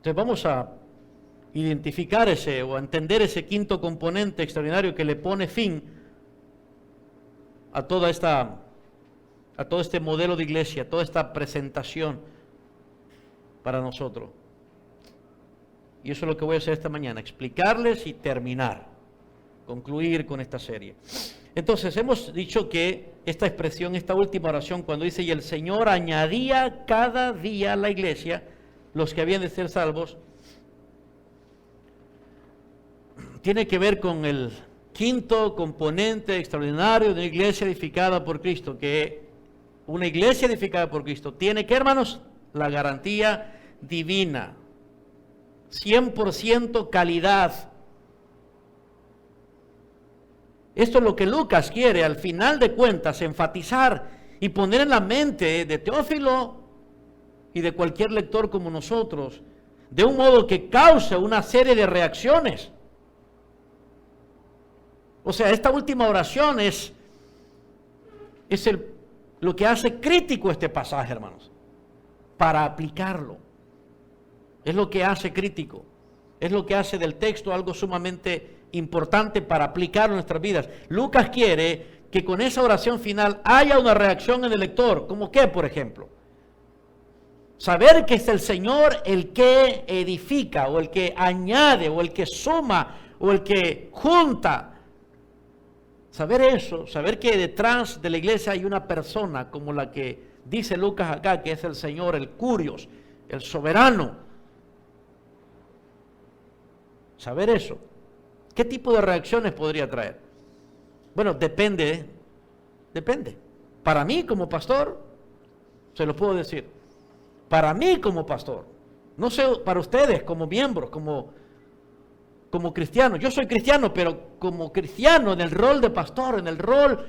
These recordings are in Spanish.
Entonces vamos a identificar ese o a entender ese quinto componente extraordinario que le pone fin a todo este modelo de iglesia, a toda esta presentación para nosotros. Y eso es lo que voy a hacer esta mañana, explicarles y terminar, concluir con esta serie. Entonces hemos dicho que esta expresión, esta última oración, cuando dice, y el Señor añadía cada día a la iglesia los que habían de ser salvos, tiene que ver con el quinto componente extraordinario de una iglesia edificada por Cristo, que una iglesia edificada por Cristo tiene que, hermanos, la garantía divina, 100% calidad. Esto es lo que Lucas quiere, al final de cuentas, enfatizar y poner en la mente de Teófilo y de cualquier lector como nosotros, de un modo que cause una serie de reacciones. O sea, esta última oración es lo que hace crítico este pasaje, hermanos, para aplicarlo. Es lo que hace crítico, es lo que hace del texto algo sumamente importante para aplicarlo en nuestras vidas. Lucas quiere que con esa oración final haya una reacción en el lector. ¿Cómo qué, por ejemplo? Saber que es el Señor el que edifica, o el que añade, o el que suma, o el que junta. Saber eso, saber que detrás de la iglesia hay una persona como la que dice Lucas acá, que es el Señor, el Curios, el soberano. Saber eso, ¿qué tipo de reacciones podría traer? Bueno, depende. Para mí como pastor, se lo puedo decir, para mí como pastor, no sé para ustedes como miembros, como cristiano. Yo soy cristiano, pero como cristiano en el rol de pastor, en el rol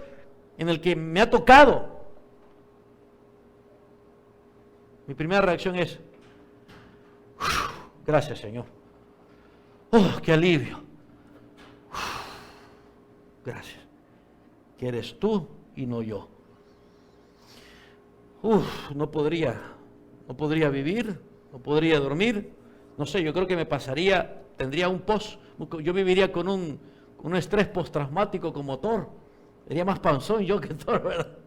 en el que me ha tocado, mi primera reacción es, gracias Señor. ¡Oh, qué alivio! Gracias. Que eres tú y no yo. No podría vivir, no podría dormir. No sé, yo creo que me pasaría, tendría yo viviría con un estrés postraumático como Thor. Sería más panzón yo que Thor, ¿verdad?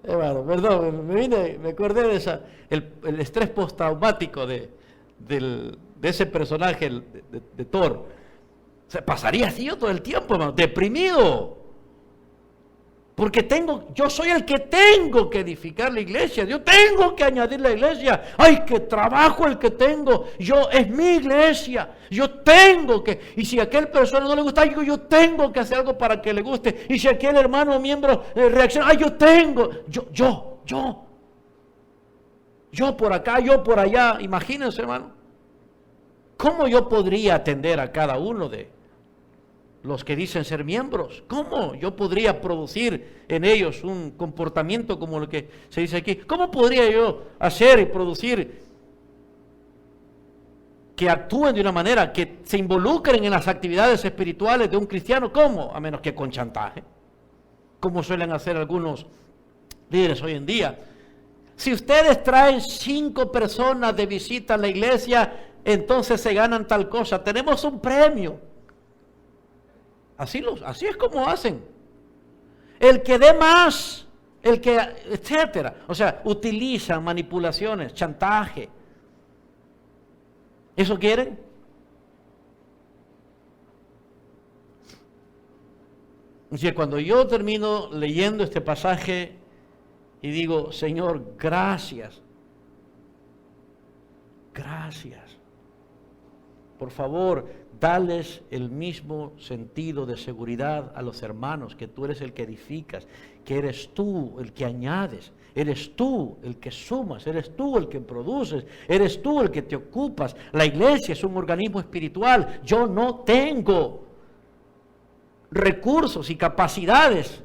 Bueno, perdón, me acordé de el estrés postraumático de ese personaje de Thor. O sea, pasaría así yo todo el tiempo, hermano, deprimido. Porque yo soy el que tengo que edificar la iglesia. Yo tengo que añadir la iglesia. ¡Ay, qué trabajo el que tengo! Es mi iglesia. Yo tengo que. Y si a aquel persona no le gusta, yo tengo que hacer algo para que le guste. Y si aquel hermano o miembro reacciona, ¡ay, yo tengo! Yo por acá, yo por allá. Imagínense, hermano. ¿Cómo yo podría atender a cada uno de los que dicen ser miembros? ¿Cómo yo podría producir en ellos un comportamiento como lo que se dice aquí? ¿Cómo podría yo hacer y producir que actúen de una manera, que se involucren en las actividades espirituales de un cristiano? ¿Cómo? A menos que con chantaje, como suelen hacer algunos líderes hoy en día. Si ustedes traen 5 personas de visita a la iglesia, entonces se ganan tal cosa. Tenemos un premio. Así es como hacen. El que dé más, etcétera. O sea, utilizan manipulaciones, chantaje. ¿Eso quieren? O sea, cuando yo termino leyendo este pasaje y digo, Señor, gracias. Por favor, dales el mismo sentido de seguridad a los hermanos, que tú eres el que edificas, que eres tú el que añades, eres tú el que sumas, eres tú el que produces, eres tú el que te ocupas. La iglesia es un organismo espiritual. Yo no tengo recursos y capacidades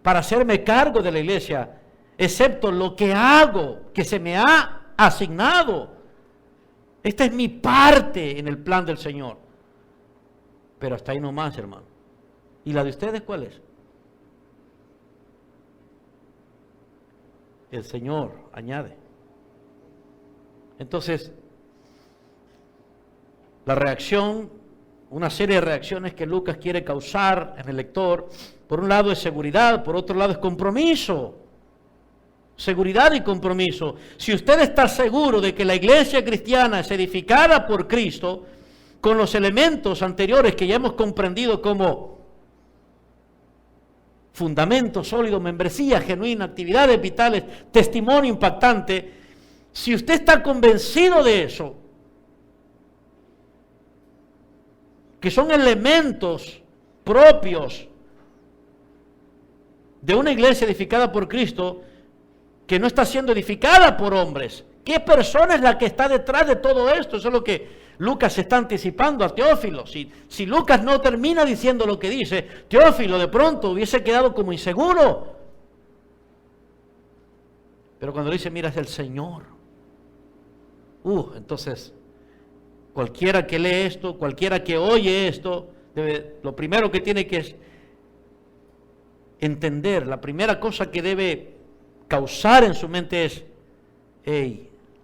para hacerme cargo de la iglesia, excepto lo que hago, que se me ha asignado. Esta es mi parte en el plan del Señor. Pero hasta ahí nomás, hermano. ¿Y la de ustedes cuál es? El Señor añade. Entonces, la reacción, una serie de reacciones que Lucas quiere causar en el lector, por un lado es seguridad, por otro lado es compromiso. Seguridad y compromiso. Si usted está seguro de que la iglesia cristiana es edificada por Cristo, con los elementos anteriores que ya hemos comprendido como fundamento sólido, membresía genuina, actividades vitales, testimonio impactante, si usted está convencido de eso, que son elementos propios de una iglesia edificada por Cristo, que no está siendo edificada por hombres. ¿Qué persona es la que está detrás de todo esto? Eso es lo que Lucas está anticipando a Teófilo. Si Lucas no termina diciendo lo que dice, Teófilo de pronto hubiese quedado como inseguro. Pero cuando dice, mira, es el Señor. Entonces, cualquiera que lee esto, cualquiera que oye esto, lo primero que tiene que entender, la primera cosa que debe causar en su mente es,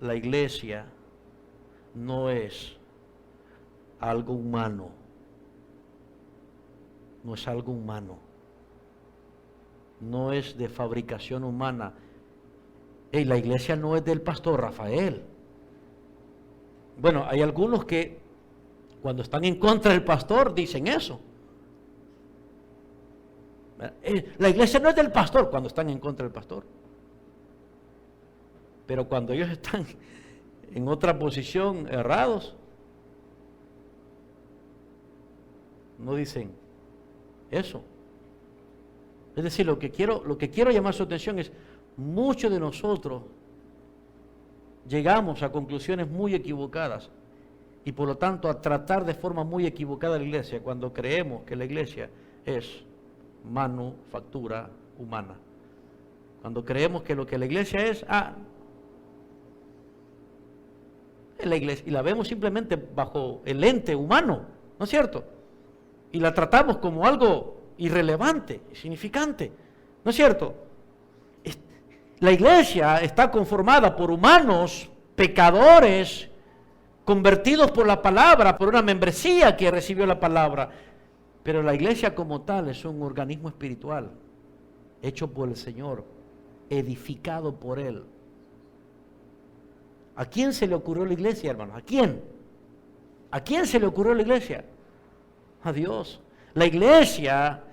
la iglesia no es algo humano, no es algo humano, no es de fabricación humana. La iglesia no es del pastor Rafael. Bueno, hay algunos que cuando están en contra del pastor dicen eso. La iglesia no es del pastor cuando están en contra del pastor. Pero cuando ellos están en otra posición errados, no dicen eso. Es decir, lo que quiero llamar su atención es, muchos de nosotros llegamos a conclusiones muy equivocadas y por lo tanto a tratar de forma muy equivocada la iglesia cuando creemos que la iglesia es manufactura humana. Cuando creemos que lo que la iglesia es la iglesia, y la vemos simplemente bajo el lente humano, ¿no es cierto? Y la tratamos como algo irrelevante, insignificante, ¿no es cierto? La iglesia está conformada por humanos, pecadores, convertidos por la palabra, por una membresía que recibió la palabra. Pero la iglesia como tal es un organismo espiritual, hecho por el Señor, edificado por Él. ¿A quién se le ocurrió la iglesia, hermanos? ¿A quién? ¿A quién se le ocurrió la iglesia? A Dios. La iglesia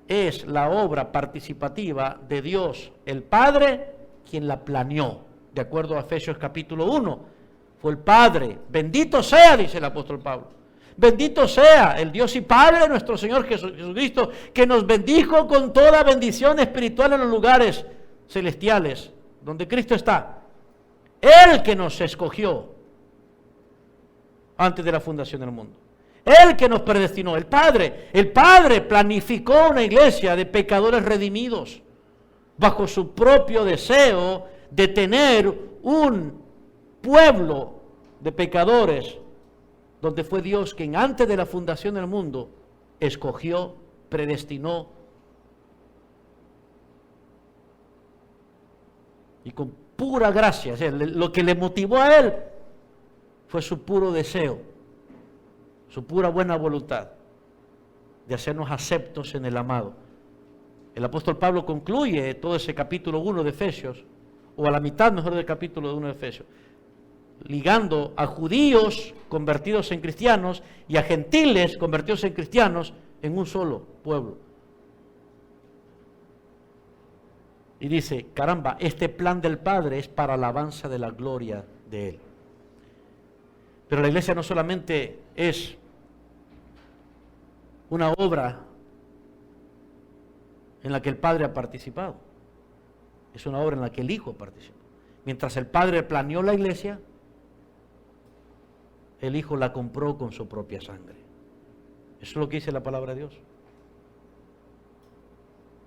es la obra participativa de Dios, el Padre, quien la planeó. De acuerdo a Efesios capítulo 1, fue el Padre. Bendito sea, dice el apóstol Pablo. Bendito sea el Dios y Padre de nuestro Señor Jesucristo, que nos bendijo con toda bendición espiritual en los lugares celestiales, donde Cristo está. Él que nos escogió antes de la fundación del mundo. Él que nos predestinó, el Padre planificó una iglesia de pecadores redimidos bajo su propio deseo de tener un pueblo de pecadores donde fue Dios quien antes de la fundación del mundo escogió, predestinó y con pura gracia, o sea, lo que le motivó a Él fue su puro deseo, su pura buena voluntad de hacernos aceptos en el amado. El apóstol Pablo concluye todo ese capítulo 1 de Efesios, o a la mitad mejor del capítulo 1 de Efesios, ligando a judíos convertidos en cristianos y a gentiles convertidos en cristianos en un solo pueblo. Y dice, caramba, este plan del Padre es para alabanza de la gloria de Él. Pero la iglesia no solamente es una obra en la que el Padre ha participado, es una obra en la que el Hijo participó. Mientras el Padre planeó la iglesia, el Hijo la compró con su propia sangre. Eso es lo que dice la palabra de Dios.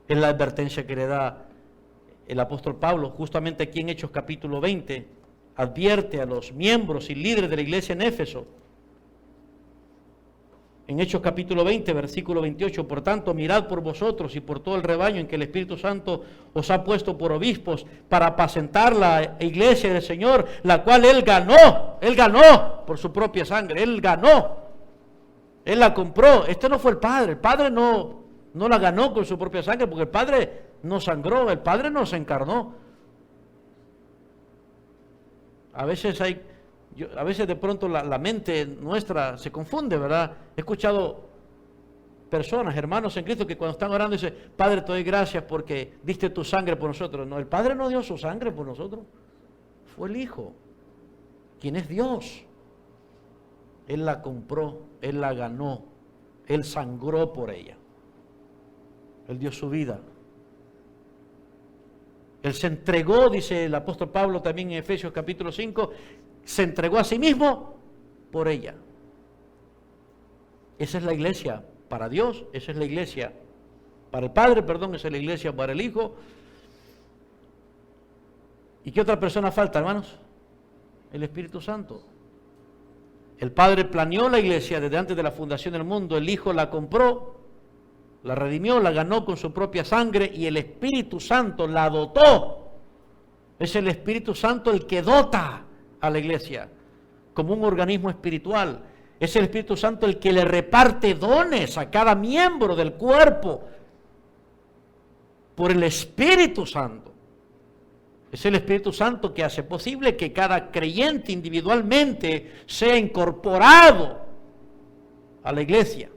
Es la advertencia que le da el apóstol Pablo, justamente aquí en Hechos capítulo 20, advierte a los miembros y líderes de la iglesia en Éfeso En Hechos capítulo 20, versículo 28, por tanto, mirad por vosotros y por todo el rebaño en que el Espíritu Santo os ha puesto por obispos para apacentar la iglesia del Señor, la cual Él ganó por su propia sangre, Él ganó, Él la compró. Este no fue el Padre no la ganó con su propia sangre, porque el Padre no sangró, el Padre no se encarnó. A veces de pronto la mente nuestra se confunde, ¿verdad? He escuchado personas, hermanos en Cristo, que cuando están orando dicen, Padre, te doy gracias porque diste tu sangre por nosotros. No, el Padre no dio su sangre por nosotros, fue el Hijo, quien es Dios. Él la compró, Él la ganó, Él sangró por ella. Él dio su vida. Él se entregó, dice el apóstol Pablo también en Efesios capítulo 5, se entregó a sí mismo por ella. Esa es la iglesia para Dios, esa es la iglesia para el Padre, esa es la iglesia para el Hijo. ¿Y qué otra persona falta, hermanos? El Espíritu Santo. El Padre planeó la iglesia desde antes de la fundación del mundo, el Hijo la compró, la redimió, la ganó con su propia sangre y el Espíritu Santo la dotó. Es el Espíritu Santo el que dota a la iglesia como un organismo espiritual. Es el Espíritu Santo el que le reparte dones a cada miembro del cuerpo por el Espíritu Santo. Es el Espíritu Santo que hace posible que cada creyente individualmente sea incorporado a la iglesia.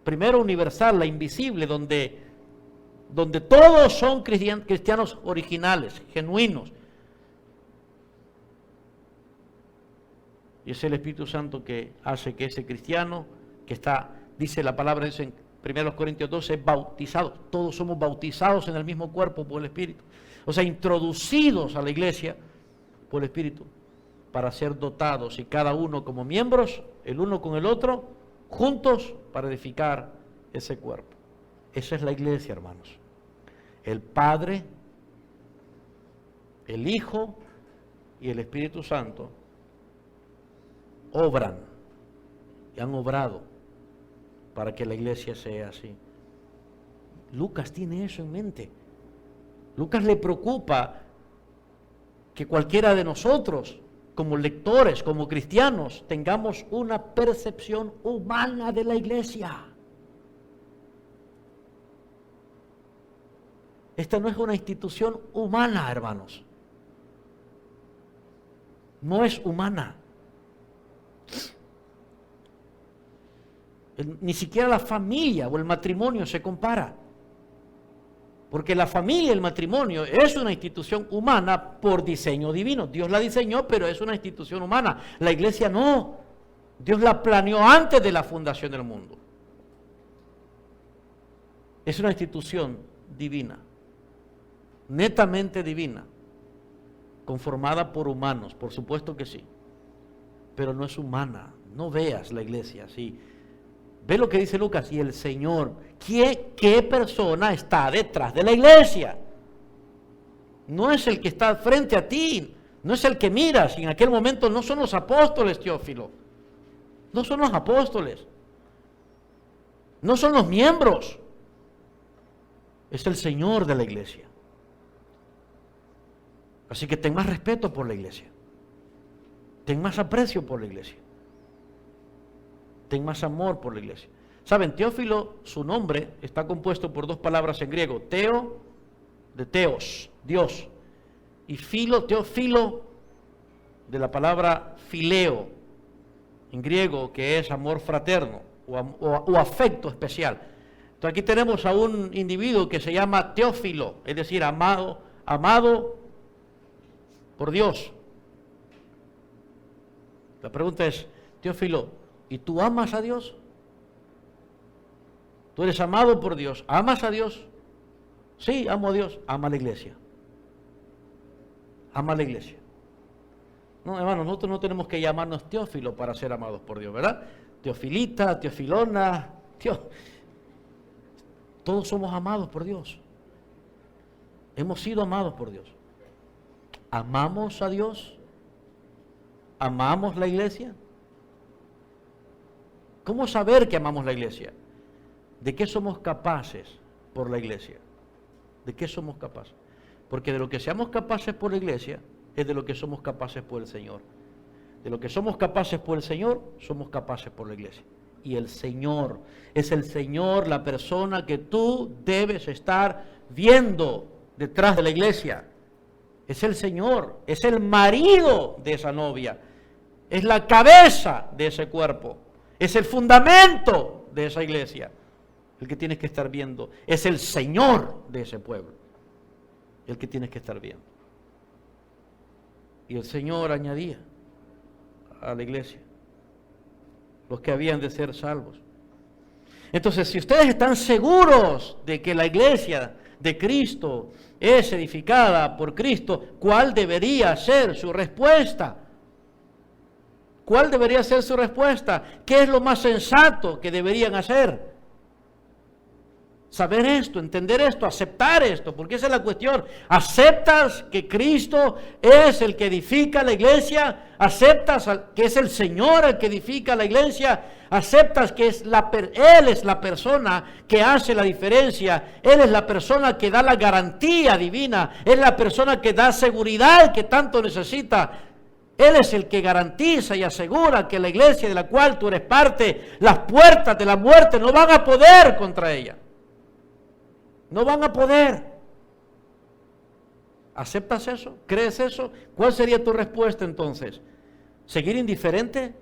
Primero universal, la invisible, donde todos son cristianos originales, genuinos. Y es el Espíritu Santo que hace que ese cristiano que está, dice la palabra, dice en 1 Corintios 12, bautizados. Todos somos bautizados en el mismo cuerpo por el Espíritu. O sea, introducidos a la iglesia por el Espíritu para ser dotados y cada uno como miembros, el uno con el otro, juntos para edificar ese cuerpo. Esa es la iglesia, hermanos. El Padre, el Hijo y el Espíritu Santo obran y han obrado para que la iglesia sea así. Lucas tiene eso en mente. Lucas le preocupa que cualquiera de nosotros, como lectores, como cristianos, tengamos una percepción humana de la iglesia. Esta no es una institución humana, hermanos. No es humana. Ni siquiera la familia o el matrimonio se compara. Porque la familia y el matrimonio es una institución humana por diseño divino. Dios la diseñó, pero es una institución humana. La iglesia no. Dios la planeó antes de la fundación del mundo. Es una institución divina, netamente divina, conformada por humanos, por supuesto que sí, pero no es humana. No veas la iglesia así. Ve lo que dice Lucas, y el Señor, ¿qué persona está detrás de la iglesia? No es el que está frente a ti, no es el que miras, y en aquel momento no son los apóstoles, Teófilo, no son los apóstoles, no son los miembros, es el Señor de la iglesia. Así que ten más respeto por la iglesia, ten más aprecio por la iglesia, ten más amor por la iglesia. Saben, Teófilo, su nombre está compuesto por dos palabras en griego: teo, de teos, Dios, y filo, teófilo, de la palabra fileo, en griego, que es amor fraterno o afecto especial. Entonces aquí tenemos a un individuo que se llama Teófilo, es decir, amado por Dios. La pregunta es, Teófilo, ¿y tú amas a Dios? ¿Tú eres amado por Dios? ¿Amas a Dios? Sí, amo a Dios. Ama a la iglesia. Ama a la iglesia. No, hermano, nosotros no tenemos que llamarnos Teófilo para ser amados por Dios, ¿verdad? Teofilita, Teofilona, todos somos amados por Dios. Hemos sido amados por Dios. ¿Amamos a Dios? ¿Amamos la iglesia? ¿Cómo saber que amamos la iglesia? ¿De qué somos capaces por la iglesia? ¿De qué somos capaces? Porque de lo que seamos capaces por la iglesia es de lo que somos capaces por el Señor. De lo que somos capaces por el Señor, somos capaces por la iglesia. Y el Señor, es el Señor la persona que tú debes estar viendo detrás de la iglesia. Es el Señor, es el marido de esa novia, es la cabeza de ese cuerpo, es el fundamento de esa iglesia. El que tienes que estar viendo es el Señor de ese pueblo, el que tienes que estar viendo. Y el Señor añadía a la iglesia los que habían de ser salvos. Entonces, si ustedes están seguros de que la iglesia de Cristo es edificada por Cristo, ¿cuál debería ser su respuesta? ¿Cuál debería ser su respuesta? ¿Qué es lo más sensato que deberían hacer? Saber esto, entender esto, aceptar esto, porque esa es la cuestión. ¿Aceptas que Cristo es el que edifica la iglesia? ¿Aceptas que es el Señor el que edifica la iglesia? ¿Aceptas que Él es la persona que hace la diferencia? Él es la persona que da la garantía divina. Él es la persona que da seguridad que tanto necesita. Él es el que garantiza y asegura que la iglesia de la cual tú eres parte, las puertas de la muerte no van a poder contra ella. No van a poder. ¿Aceptas eso? ¿Crees eso? ¿Cuál sería tu respuesta entonces? ¿Seguir indiferente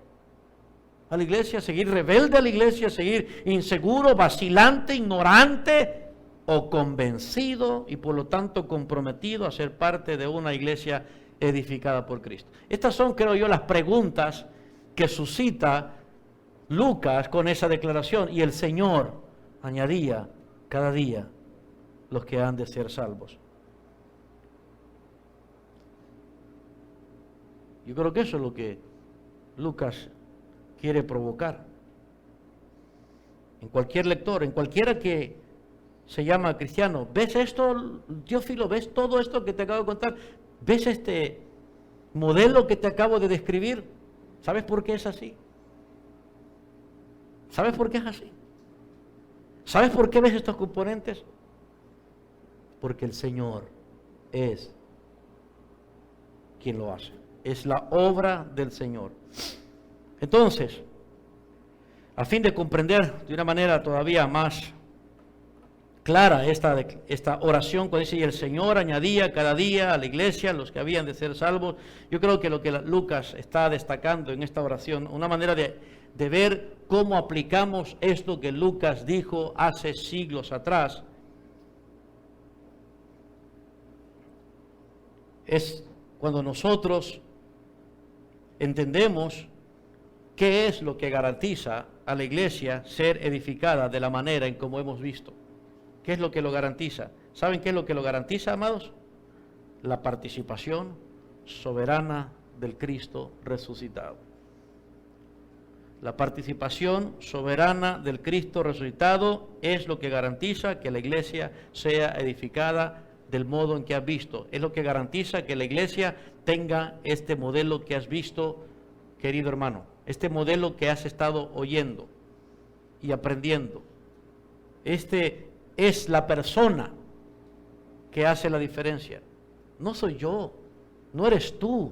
a la iglesia? ¿Seguir rebelde a la iglesia? ¿Seguir inseguro, vacilante, ignorante? ¿O convencido y por lo tanto comprometido a ser parte de una iglesia edificada por Cristo? Estas son, creo yo, las preguntas que suscita Lucas con esa declaración. Y el Señor añadía cada día los que han de ser salvos. Yo creo que eso es lo que Lucas quiere provocar en cualquier lector, en cualquiera que se llama cristiano. ¿Ves esto, Teófilo? ¿Ves todo esto que te acabo de contar? ¿Ves este modelo que te acabo de describir? ¿Sabes por qué es así? ¿Sabes por qué es así? ¿Sabes por qué ves estos componentes? Porque el Señor es quien lo hace. Es la obra del Señor. Entonces, a fin de comprender de una manera todavía más clara esta oración, cuando dice, y el Señor añadía cada día a la iglesia los que habían de ser salvos, yo creo que lo que Lucas está destacando en esta oración, una manera de ver cómo aplicamos esto que Lucas dijo hace siglos atrás, es cuando nosotros entendemos qué es lo que garantiza a la iglesia ser edificada de la manera en como hemos visto. ¿Qué es lo que lo garantiza? ¿Saben qué es lo que lo garantiza, amados? La participación soberana del Cristo resucitado. La participación soberana del Cristo resucitado es lo que garantiza que la iglesia sea edificada del modo en que has visto. Es lo que garantiza que la iglesia tenga este modelo que has visto, querido hermano. Este modelo que has estado oyendo y aprendiendo. Este es la persona que hace la diferencia. No soy yo, no eres tú.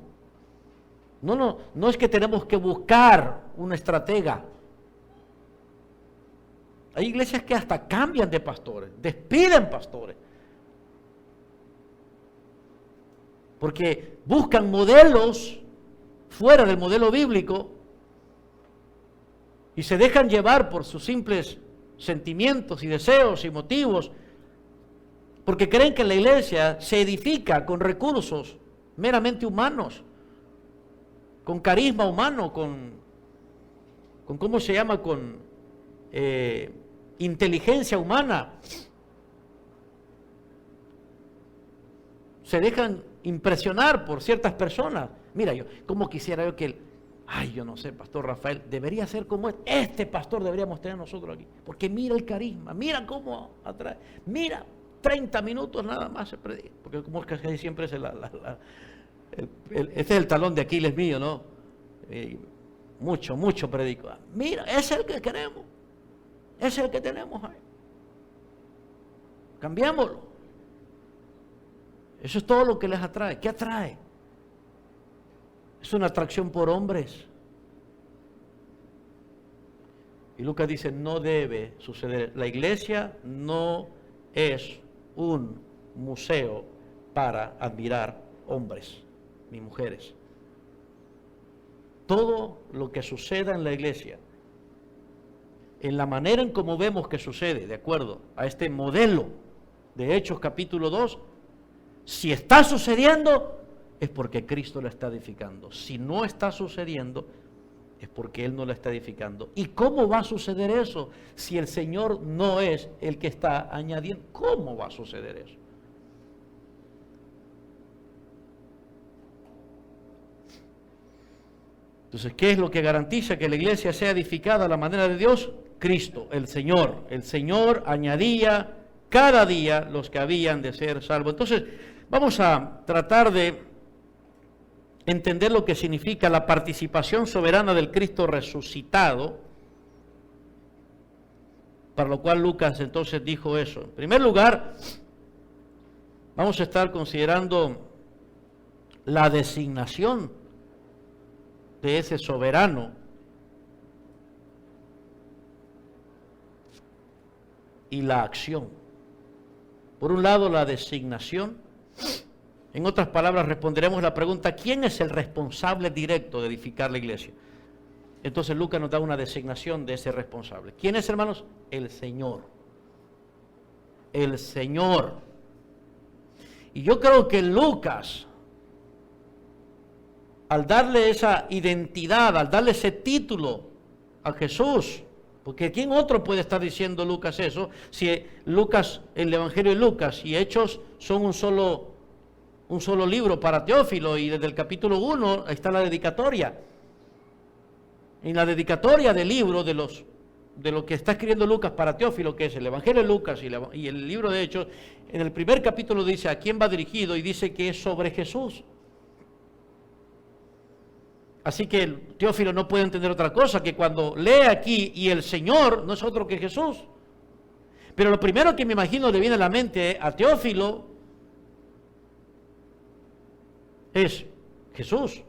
No es que tenemos que buscar una estratega. Hay iglesias que hasta cambian de pastores, despiden pastores. Porque buscan modelos fuera del modelo bíblico y se dejan llevar por sus simples sentimientos y deseos y motivos, porque creen que la iglesia se edifica con recursos meramente humanos, con carisma humano, con ¿cómo se llama? Con inteligencia humana. Se dejan impresionar por ciertas personas. Mira, como quisiera yo que yo no sé, Pastor Rafael, debería ser como este pastor deberíamos tener nosotros aquí, porque mira el carisma, mira cómo atrae, mira, 30 minutos nada más se predica, porque como es que siempre es este es el talón de Aquiles mío, ¿no? mucho predico. Mira, ese es el que queremos. Ese es el que tenemos ahí. Cambiémoslo. Eso es todo lo que les atrae. ¿Qué atrae? Es una atracción por hombres. Y Lucas dice, no debe suceder. La iglesia no es un museo para admirar hombres ni mujeres. Todo lo que suceda en la iglesia, en la manera en cómo vemos que sucede, de acuerdo a este modelo de Hechos capítulo 2, si está sucediendo, es porque Cristo la está edificando. Si no está sucediendo, es porque Él no la está edificando. ¿Y cómo va a suceder eso si el Señor no es el que está añadiendo? ¿Cómo va a suceder eso? Entonces, ¿qué es lo que garantiza que la iglesia sea edificada a la manera de Dios? Cristo, el Señor. El Señor añadía cada día los que habían de ser salvos. Entonces, vamos a tratar de entender lo que significa la participación soberana del Cristo resucitado, para lo cual Lucas entonces dijo eso. En primer lugar, vamos a estar considerando la designación de ese soberano y la acción. Por un lado, la designación. En otras palabras, responderemos la pregunta, ¿quién es el responsable directo de edificar la iglesia? Entonces Lucas nos da una designación de ese responsable. ¿Quién es, hermanos? El Señor. El Señor. Y yo creo que Lucas, al darle esa identidad, al darle ese título a Jesús, porque ¿quién otro puede estar diciendo Lucas eso? Si Lucas, el Evangelio de Lucas y Hechos son un solo libro para Teófilo, y desde el capítulo 1 está la dedicatoria. En la dedicatoria del libro de lo que está escribiendo Lucas para Teófilo, que es el Evangelio de Lucas y el libro de Hechos, en el primer capítulo dice a quién va dirigido y dice que es sobre Jesús. Así que Teófilo no puede entender otra cosa, que cuando lee aquí y el Señor no es otro que Jesús. Pero lo primero que me imagino le viene a la mente a Teófilo es Jesús,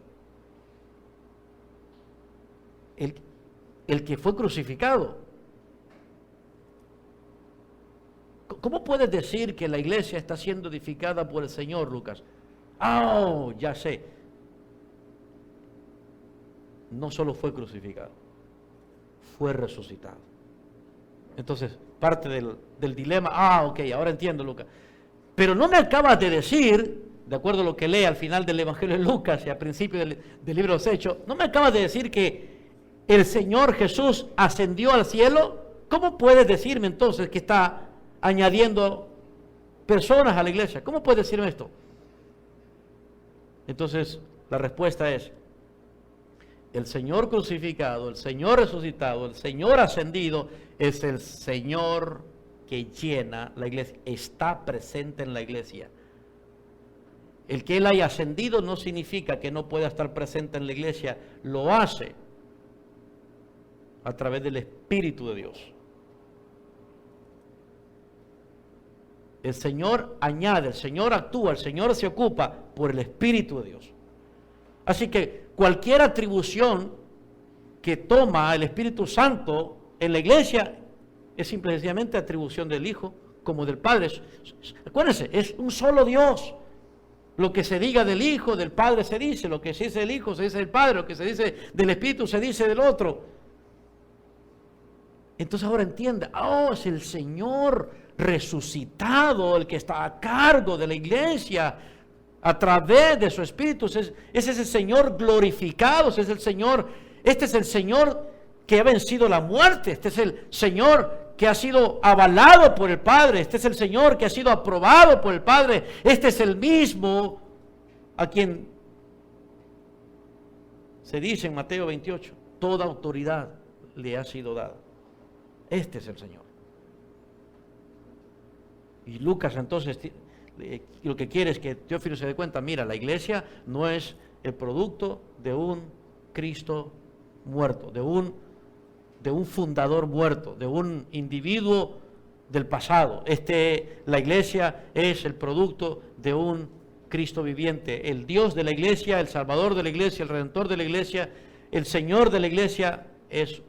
el que fue crucificado. ¿Cómo puedes decir que la iglesia está siendo edificada por el Señor, Lucas? Oh, ya sé. No solo fue crucificado, fue resucitado. Entonces, parte del dilema, ok, ahora entiendo, Lucas. Pero no me acabas de decir, de acuerdo a lo que lee al final del Evangelio de Lucas y al principio del libro de los Hechos, no me acabas de decir que el Señor Jesús ascendió al cielo. ¿Cómo puedes decirme entonces que está añadiendo personas a la iglesia? ¿Cómo puedes decirme esto? Entonces, la respuesta es, el Señor crucificado, el Señor resucitado, el Señor ascendido, es el Señor que llena la iglesia, está presente en la iglesia. El que Él haya ascendido no significa que no pueda estar presente en la iglesia, lo hace a través del Espíritu de Dios. El Señor añade, el Señor actúa, el Señor se ocupa por el Espíritu de Dios. Así que cualquier atribución que toma el Espíritu Santo en la iglesia es simplemente atribución del Hijo como del Padre. Acuérdense, es un solo Dios. Lo que se diga del Hijo, del Padre se dice, lo que se dice del Hijo se dice del Padre, lo que se dice del Espíritu se dice del otro. Entonces ahora entienda, es el Señor resucitado el que está a cargo de la iglesia a través de su Espíritu. Ese es el Señor glorificado, este es el Señor que ha vencido la muerte, este es el Señor que ha sido avalado por el Padre, este es el Señor que ha sido aprobado por el Padre, este es el mismo a quien se dice en Mateo 28, toda autoridad le ha sido dada. Este es el Señor. Y Lucas entonces lo que quiere es que Teófilo se dé cuenta, mira, la iglesia no es el producto de un Cristo muerto, de un fundador muerto, de un individuo del pasado. La iglesia es el producto de un Cristo viviente. El Dios de la iglesia, el Salvador de la iglesia, el Redentor de la iglesia, el Señor de la iglesia es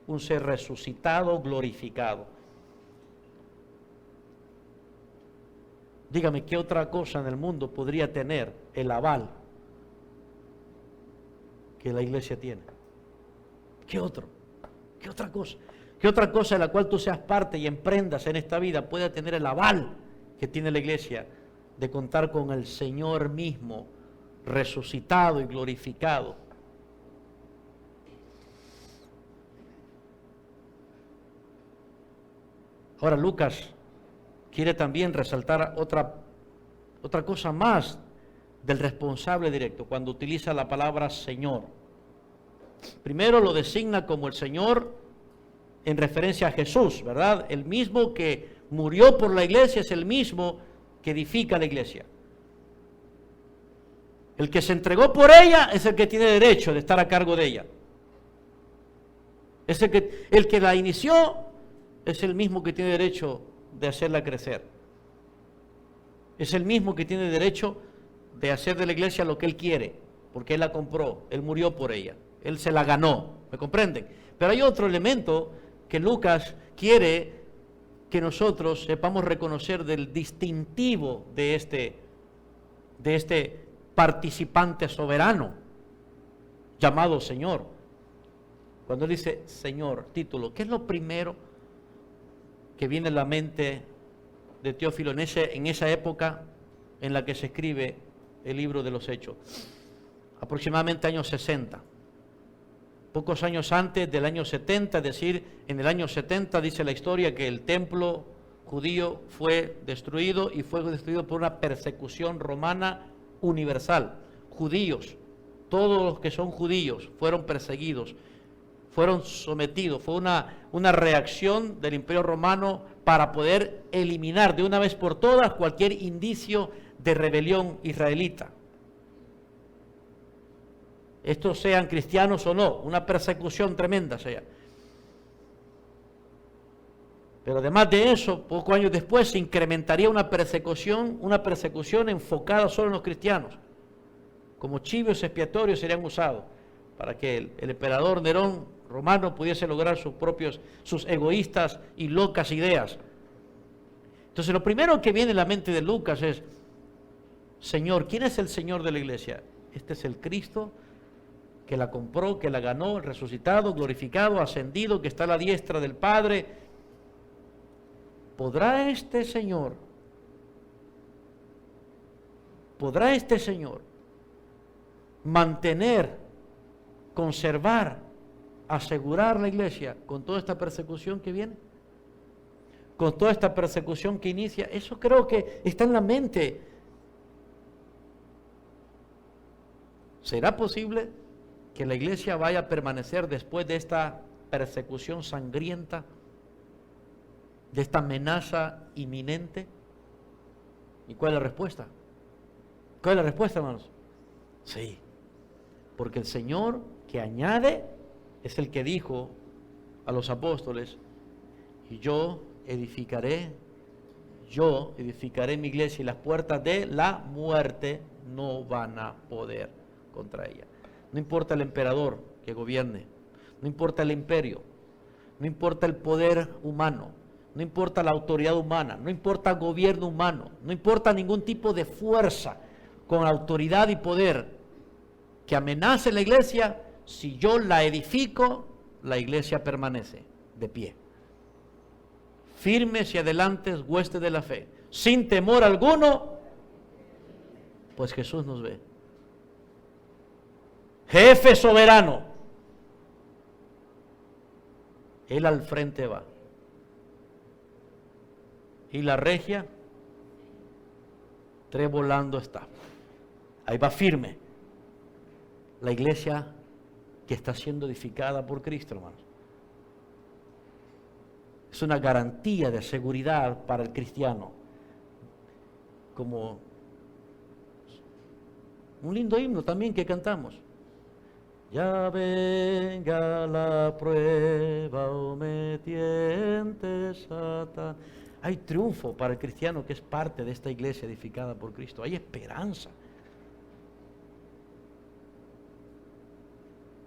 un ser resucitado, glorificado. Dígame, ¿qué otra cosa en el mundo podría tener el aval que la iglesia tiene? ¿Qué otro? ¿Qué otra cosa? ¿Qué otra cosa de la cual tú seas parte y emprendas en esta vida puede tener el aval que tiene la iglesia de contar con el Señor mismo, resucitado y glorificado? Ahora Lucas quiere también resaltar otra cosa más del responsable directo cuando utiliza la palabra Señor. Primero lo designa como el Señor en referencia a Jesús, ¿verdad? El mismo que murió por la iglesia es el mismo que edifica la iglesia. El que se entregó por ella es el que tiene derecho de estar a cargo de ella. El que la inició es el mismo que tiene derecho de hacerla crecer. Es el mismo que tiene derecho de hacer de la iglesia lo que Él quiere, porque Él la compró, Él murió por ella, Él se la ganó, ¿me comprenden? Pero hay otro elemento que Lucas quiere que nosotros sepamos reconocer del distintivo de este participante soberano llamado Señor. Cuando él dice Señor, título, ¿qué es lo primero que viene a la mente de Teófilo en esa época en la que se escribe el libro de los Hechos? Aproximadamente años 60. Pocos años antes del año 70, es decir, en el año 70 dice la historia que el templo judío fue destruido y fue destruido por una persecución romana universal. Judíos, todos los que son judíos fueron perseguidos, fueron sometidos. Fue una reacción del Imperio Romano para poder eliminar de una vez por todas cualquier indicio de rebelión israelita. Estos sean cristianos o no, una persecución tremenda sea. Pero además de eso, pocos años después se incrementaría una persecución enfocada solo en los cristianos. Como chivos expiatorios serían usados para que el emperador Nerón romano pudiese lograr sus egoístas y locas ideas. Entonces lo primero que viene en la mente de Lucas es, Señor, ¿quién es el Señor de la iglesia? Este es el Cristo que la compró, que la ganó, resucitado, glorificado, ascendido, que está a la diestra del Padre. ¿Podrá este Señor mantener, conservar, asegurar la iglesia con toda esta persecución que viene? Con toda esta persecución que inicia. Eso creo que está en la mente. ¿Será posible que la iglesia vaya a permanecer después de esta persecución sangrienta, de esta amenaza inminente? ¿Y cuál es la respuesta? ¿Cuál es la respuesta, hermanos? Sí, porque el Señor que añade es el que dijo a los apóstoles, y yo edificaré mi iglesia y las puertas de la muerte no van a poder contra ella. No importa el emperador que gobierne, no importa el imperio, no importa el poder humano, no importa la autoridad humana, no importa el gobierno humano, no importa ningún tipo de fuerza con autoridad y poder que amenace la iglesia. Si yo la edifico, la iglesia permanece de pie, firmes y adelantes, huestes de la fe, sin temor alguno, pues Jesús nos ve. Jefe soberano, Él al frente va. Y la regia trebolando está. Ahí va firme la iglesia que está siendo edificada por Cristo, hermanos. Es una garantía de seguridad para el cristiano. Como un lindo himno también que cantamos. Ya venga la prueba, oh me tiente Satán. Hay triunfo para el cristiano que es parte de esta iglesia edificada por Cristo. Hay esperanza.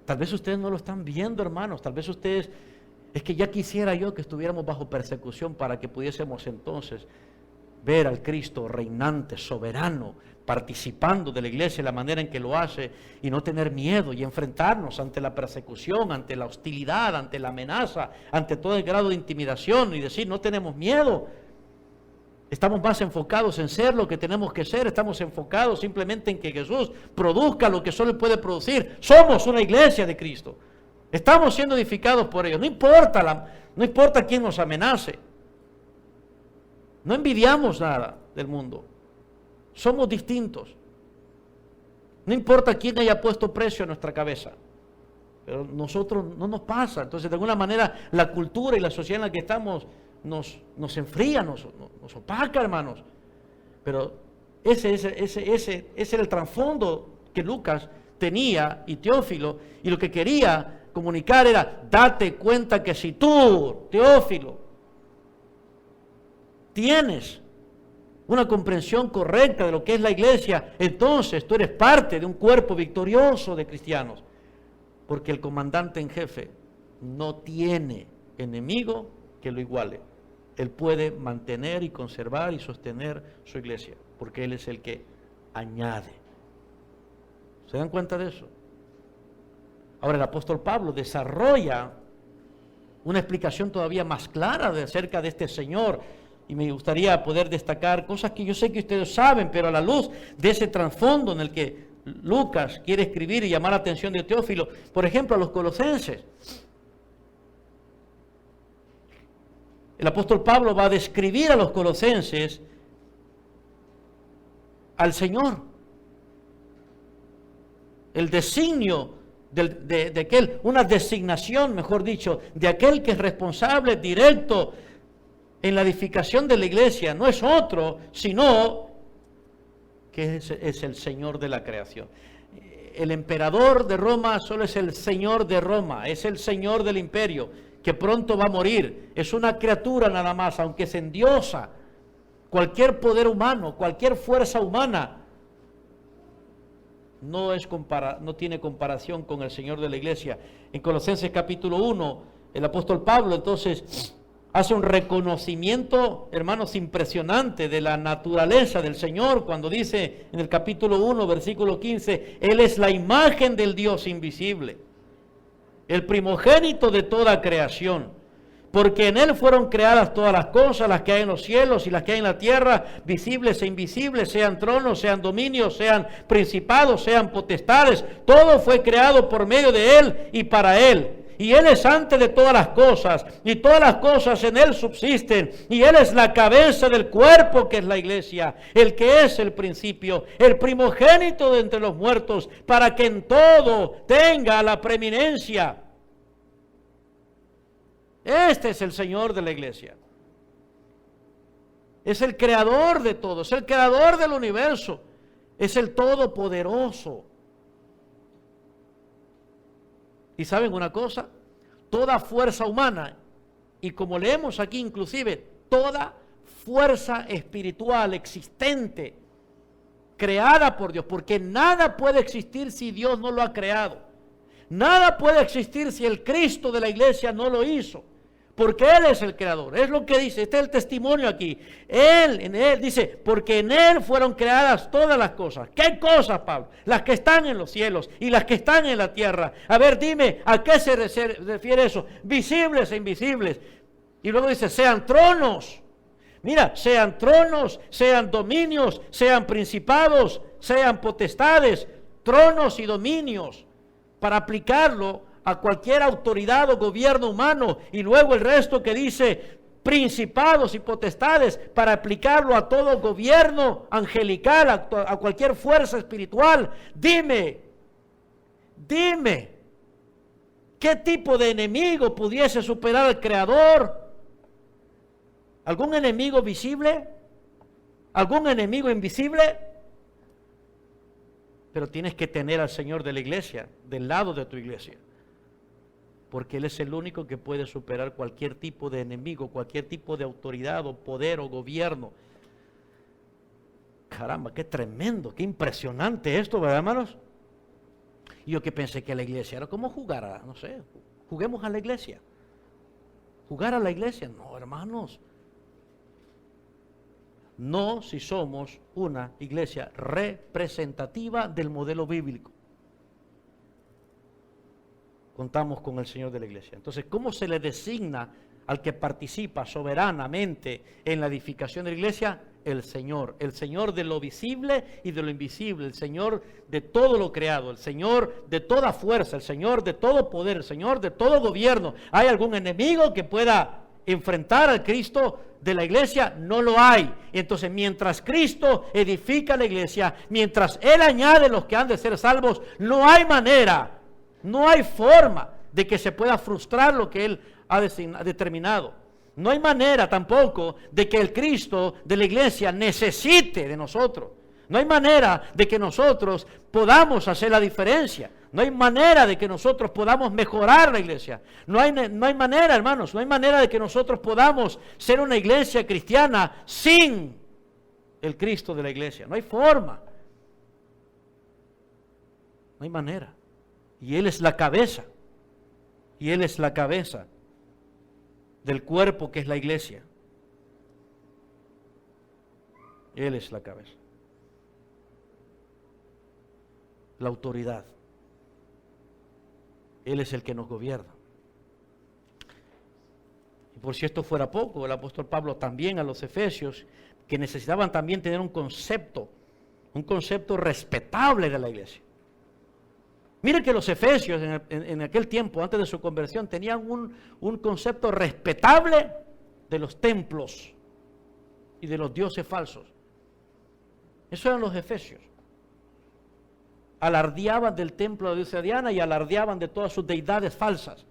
Tal vez ustedes no lo están viendo, hermanos. Tal vez ustedes, es que ya quisiera yo que estuviéramos bajo persecución para que pudiésemos entonces ver al Cristo reinante, soberano, participando de la igleia de la manera en que lo hace y no tener miedo y enfrentarnos ante la persecución, ante la hostilidad, ante la amenaza, ante todo el grado de intimidación y decir no tenemos miedo. Estamos más enfocados en ser lo que tenemos que ser, estamos enfocados simplemente en que Jesús produzca lo que solo Él puede producir. Somos una iglesia de Cristo. Estamos siendo edificados por ellos. No importa quién nos amenace. No envidiamos nada del mundo. Somos distintos. No importa quién haya puesto precio a nuestra cabeza. Pero nosotros no nos pasa. Entonces, de alguna manera, la cultura y la sociedad en la que estamos nos enfría, nos opaca, hermanos. Pero ese era el trasfondo que Lucas tenía y Teófilo. Y lo que quería comunicar era, date cuenta que si tú, Teófilo, tienes una comprensión correcta de lo que es la iglesia, entonces tú eres parte de un cuerpo victorioso de cristianos, porque el comandante en jefe no tiene enemigo que lo iguale. Él puede mantener y conservar y sostener su iglesia, porque Él es el que añade. ¿Se dan cuenta de eso? Ahora el apóstol Pablo desarrolla una explicación todavía más clara acerca de este Señor. Y me gustaría poder destacar cosas que yo sé que ustedes saben, pero a la luz de ese trasfondo en el que Lucas quiere escribir y llamar la atención de Teófilo, por ejemplo, a los colosenses. El apóstol Pablo va a describir a los colosenses al Señor. El designio de aquel, una designación, mejor dicho, de aquel que es responsable directo en la edificación de la iglesia, no es otro, sino que es el Señor de la creación. El emperador de Roma solo es el Señor de Roma, es el Señor del imperio, que pronto va a morir. Es una criatura nada más, aunque es endiosa. Cualquier poder humano, cualquier fuerza humana, no tiene comparación con el Señor de la iglesia. En Colosenses capítulo 1, el apóstol Pablo entonces hace un reconocimiento, hermanos, impresionante de la naturaleza del Señor cuando dice en el capítulo 1, versículo 15, Él es la imagen del Dios invisible, el primogénito de toda creación, porque en Él fueron creadas todas las cosas, las que hay en los cielos y las que hay en la tierra, visibles e invisibles, sean tronos, sean dominios, sean principados, sean potestades, todo fue creado por medio de Él y para Él. Y Él es antes de todas las cosas, y todas las cosas en Él subsisten, y Él es la cabeza del cuerpo que es la iglesia, el que es el principio, el primogénito de entre los muertos, para que en todo tenga la preeminencia. Este es el Señor de la iglesia. Es el creador de todo, es el creador del universo, es el todopoderoso. Y ¿saben una cosa? Toda fuerza humana, y como leemos aquí inclusive, toda fuerza espiritual existente, creada por Dios, porque nada puede existir si Dios no lo ha creado. Nada puede existir si el Cristo de la iglesia no lo hizo, porque Él es el creador. Es lo que dice, este es el testimonio aquí. En Él dice, porque en Él fueron creadas todas las cosas. ¿Qué cosas, Pablo? Las que están en los cielos y las que están en la tierra. A ver, dime, ¿a qué se refiere eso? Visibles e invisibles. Y luego dice, sean tronos. Mira, sean tronos, sean dominios, sean principados, sean potestades, tronos y dominios, para aplicarlo a cualquier autoridad o gobierno humano, y luego el resto que dice principados y potestades, para aplicarlo a todo gobierno angelical, a cualquier fuerza espiritual. Dime, ¿qué tipo de enemigo pudiese superar al Creador? ¿Algún enemigo visible? ¿Algún enemigo invisible? Pero tienes que tener al Señor de la iglesia, del lado de tu iglesia. Porque Él es el único que puede superar cualquier tipo de enemigo, cualquier tipo de autoridad o poder o gobierno. Caramba, qué tremendo, qué impresionante esto, ¿verdad, hermanos? Y yo que pensé que la iglesia era como jugar a, no sé, juguemos a la iglesia. Jugar a la iglesia, no, hermanos. No si somos una iglesia representativa del modelo bíblico. Contamos con el Señor de la iglesia. Entonces, ¿cómo se le designa al que participa soberanamente en la edificación de la iglesia? El Señor de lo visible y de lo invisible, el Señor de todo lo creado, el Señor de toda fuerza, el Señor de todo poder, el Señor de todo gobierno. ¿Hay algún enemigo que pueda enfrentar al Cristo de la iglesia? No lo hay. Entonces, mientras Cristo edifica la iglesia, mientras Él añade los que han de ser salvos, no hay manera, no hay forma de que se pueda frustrar lo que Él ha determinado. No hay manera tampoco de que el Cristo de la iglesia necesite de nosotros. No hay manera de que nosotros podamos hacer la diferencia. No hay manera de que nosotros podamos mejorar la iglesia. No hay manera, hermanos, no hay manera de que nosotros podamos ser una iglesia cristiana sin el Cristo de la iglesia. No hay forma. No hay manera. Y Él es la cabeza. Y Él es la cabeza del cuerpo que es la iglesia. Él es la cabeza. La autoridad. Él es el que nos gobierna. Y por si esto fuera poco, el apóstol Pablo también a los efesios, que necesitaban también tener un concepto respetable de la iglesia. Miren que los efesios en aquel tiempo, antes de su conversión, tenían un concepto respetable de los templos y de los dioses falsos. Esos eran los efesios. Alardeaban del templo de la diosa Diana y alardeaban de todas sus deidades falsas.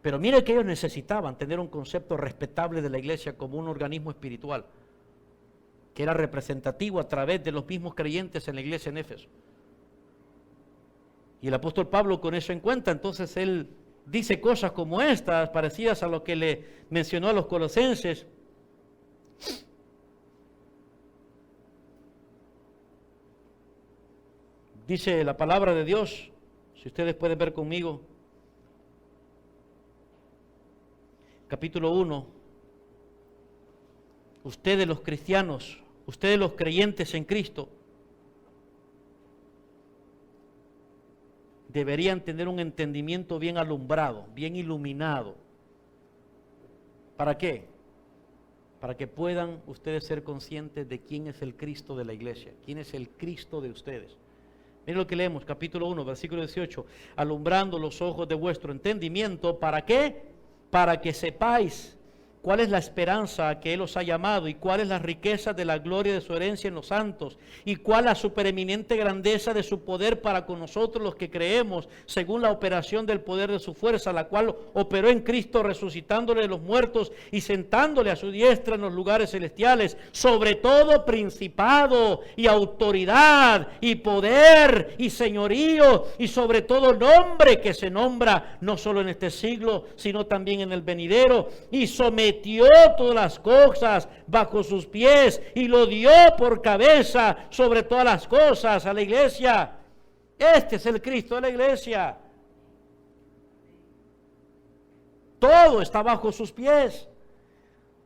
Pero miren que ellos necesitaban tener un concepto respetable de la iglesia como un organismo espiritual, que era representativo a través de los mismos creyentes en la iglesia en Éfeso. Y el apóstol Pablo con eso en cuenta, entonces él dice cosas como estas, parecidas a lo que le mencionó a los colosenses. Dice la palabra de Dios, si ustedes pueden ver conmigo, capítulo 1, ustedes los cristianos, ustedes los creyentes en Cristo, deberían tener un entendimiento bien alumbrado, bien iluminado. ¿Para qué? Para que puedan ustedes ser conscientes de quién es el Cristo de la iglesia, quién es el Cristo de ustedes. Miren lo que leemos, capítulo 1, versículo 18. Alumbrando los ojos de vuestro entendimiento, ¿para qué? Para que sepáis cuál es la esperanza a que Él os ha llamado y cuál es la riqueza de la gloria de su herencia en los santos y cuál la supereminente grandeza de su poder para con nosotros los que creemos, según la operación del poder de su fuerza, la cual operó en Cristo resucitándole de los muertos y sentándole a su diestra en los lugares celestiales, sobre todo principado y autoridad y poder y señorío y sobre todo nombre que se nombra no solo en este siglo, sino también en el venidero, y sometió todas las cosas bajo sus pies y lo dio por cabeza sobre todas las cosas a la iglesia. Este es el Cristo de la iglesia. Todo está bajo sus pies.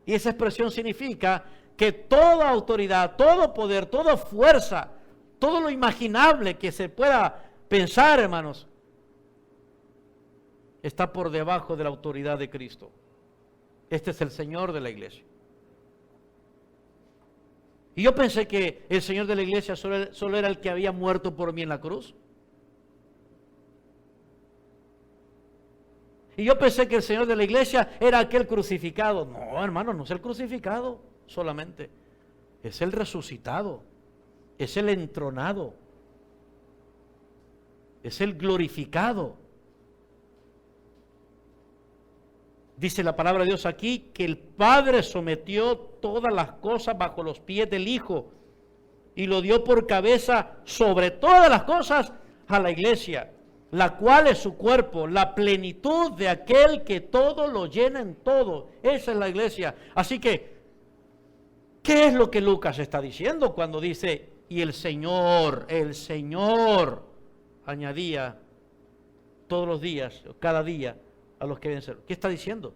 Y esa expresión significa que toda autoridad, todo poder, toda fuerza, todo lo imaginable que se pueda pensar, hermanos, está por debajo de la autoridad de Cristo. Este es el Señor de la iglesia. Y yo pensé que el Señor de la iglesia solo era el que había muerto por mí en la cruz. Y yo pensé que el Señor de la iglesia era aquel crucificado. No, hermano, no es el crucificado solamente. Es el resucitado. Es el entronado. Es el glorificado. Dice la palabra de Dios aquí que el Padre sometió todas las cosas bajo los pies del Hijo y lo dio por cabeza sobre todas las cosas a la iglesia, la cual es su cuerpo, la plenitud de aquel que todo lo llena en todo. Esa es la iglesia. Así que, ¿qué es lo que Lucas está diciendo cuando dice, y el Señor añadía todos los días, cada día, a los que vencieron? ¿Qué está diciendo?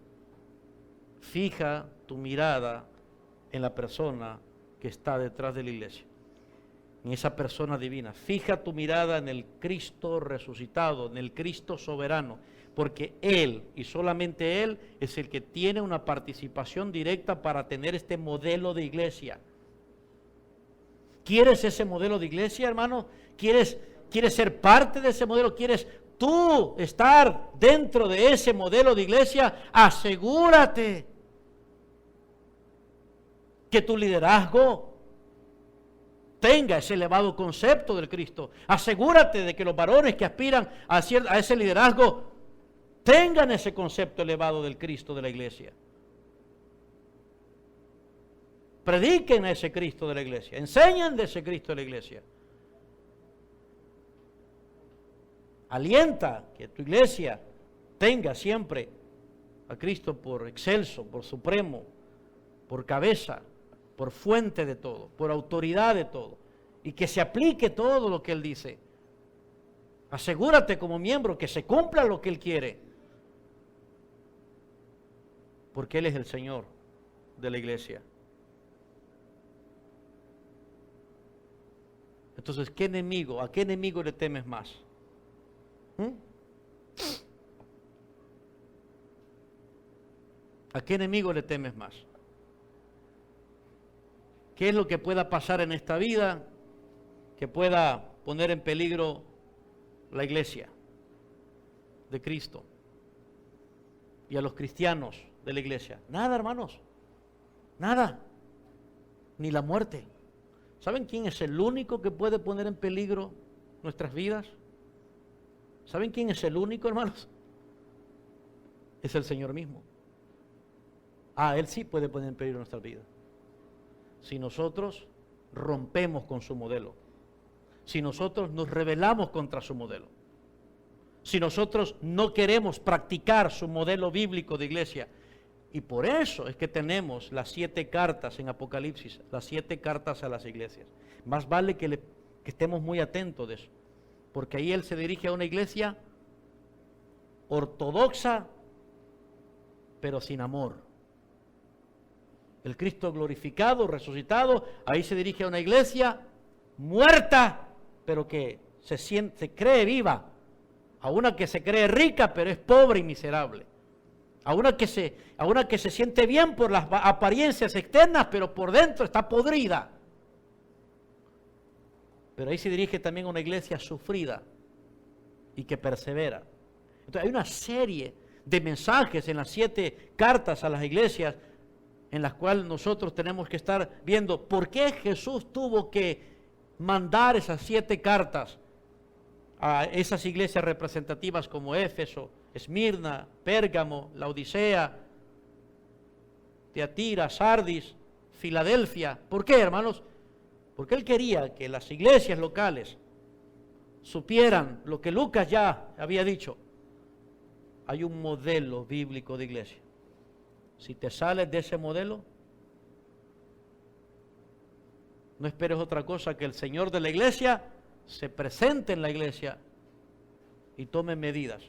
Fija tu mirada en la persona que está detrás de la iglesia, en esa persona divina. Fija tu mirada en el Cristo resucitado, en el Cristo soberano, porque Él y solamente Él es el que tiene una participación directa para tener este modelo de iglesia. ¿Quieres ese modelo de iglesia, hermano? ¿Quieres ser parte de ese modelo? ¿Quieres tú estar dentro de ese modelo de iglesia? Asegúrate que tu liderazgo tenga ese elevado concepto del Cristo. Asegúrate de que los varones que aspiran a ese liderazgo tengan ese concepto elevado del Cristo de la iglesia. Prediquen a ese Cristo de la iglesia, enseñen de ese Cristo de la iglesia. Alienta que tu iglesia tenga siempre a Cristo por excelso, por supremo, por cabeza, por fuente de todo, por autoridad de todo, y que se aplique todo lo que Él dice. Asegúrate como miembro que se cumpla lo que Él quiere, porque Él es el Señor de la iglesia. Entonces, ¿a qué enemigo le temes más? ¿A qué enemigo le temes más? ¿Qué es lo que pueda pasar en esta vida que pueda poner en peligro la iglesia de Cristo y a los cristianos de la iglesia? Nada, hermanos, nada, ni la muerte. ¿Saben quién es el único que puede poner en peligro nuestras vidas? ¿Saben quién es el único, hermanos? Es el Señor mismo. Él sí puede poner en peligro nuestras vidas. Si nosotros rompemos con su modelo, si nosotros nos rebelamos contra su modelo, si nosotros no queremos practicar su modelo bíblico de iglesia. Y por eso es que tenemos las 7 cartas en Apocalipsis, las 7 cartas a las iglesias. Más vale que estemos muy atentos de eso, porque ahí Él se dirige a una iglesia ortodoxa, pero sin amor. El Cristo glorificado, resucitado, ahí se dirige a una iglesia muerta, pero que se cree viva, a una que se cree rica, pero es pobre y miserable. A una que se siente bien por las apariencias externas, pero por dentro está podrida. Pero ahí se dirige también a una iglesia sufrida y que persevera. Entonces hay una serie de mensajes en las 7 cartas a las iglesias en las cuales nosotros tenemos que estar viendo por qué Jesús tuvo que mandar esas 7 cartas a esas iglesias representativas como Éfeso, Esmirna, Pérgamo, Laodicea, Tiatira, Sardis, Filadelfia. ¿Por qué, hermanos? Porque Él quería que las iglesias locales supieran lo que Lucas ya había dicho. Hay un modelo bíblico de iglesia. Si te sales de ese modelo, no esperes otra cosa que el Señor de la iglesia se presente en la iglesia y tome medidas.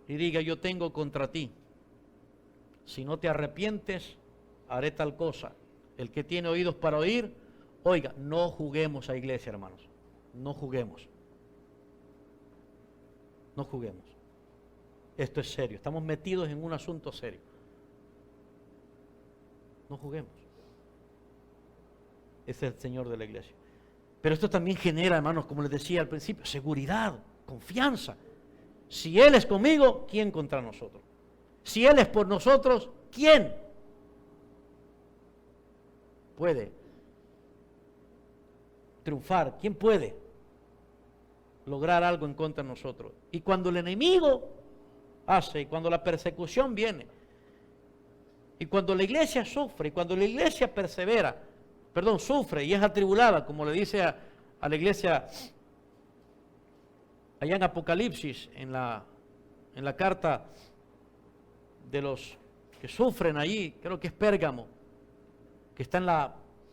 Y diga, yo tengo contra ti. Si no te arrepientes, haré tal cosa. El que tiene oídos para oír, oiga, no juguemos a iglesia, hermanos. No juguemos. No juguemos. Esto es serio. Estamos metidos en un asunto serio. No juguemos. Ese es el Señor de la iglesia. Pero esto también genera, hermanos, como les decía al principio, seguridad, confianza. Si Él es conmigo, ¿quién contra nosotros? Si Él es por nosotros, ¿quién puede triunfar? ¿Quién puede lograr algo en contra de nosotros? Y cuando el enemigo hace, y cuando la persecución viene, y cuando la iglesia sufre, y cuando la iglesia persevera, sufre y es atribulada, como le dice a la iglesia allá en Apocalipsis, en la carta de los que sufren allí, creo que es Pérgamo, que está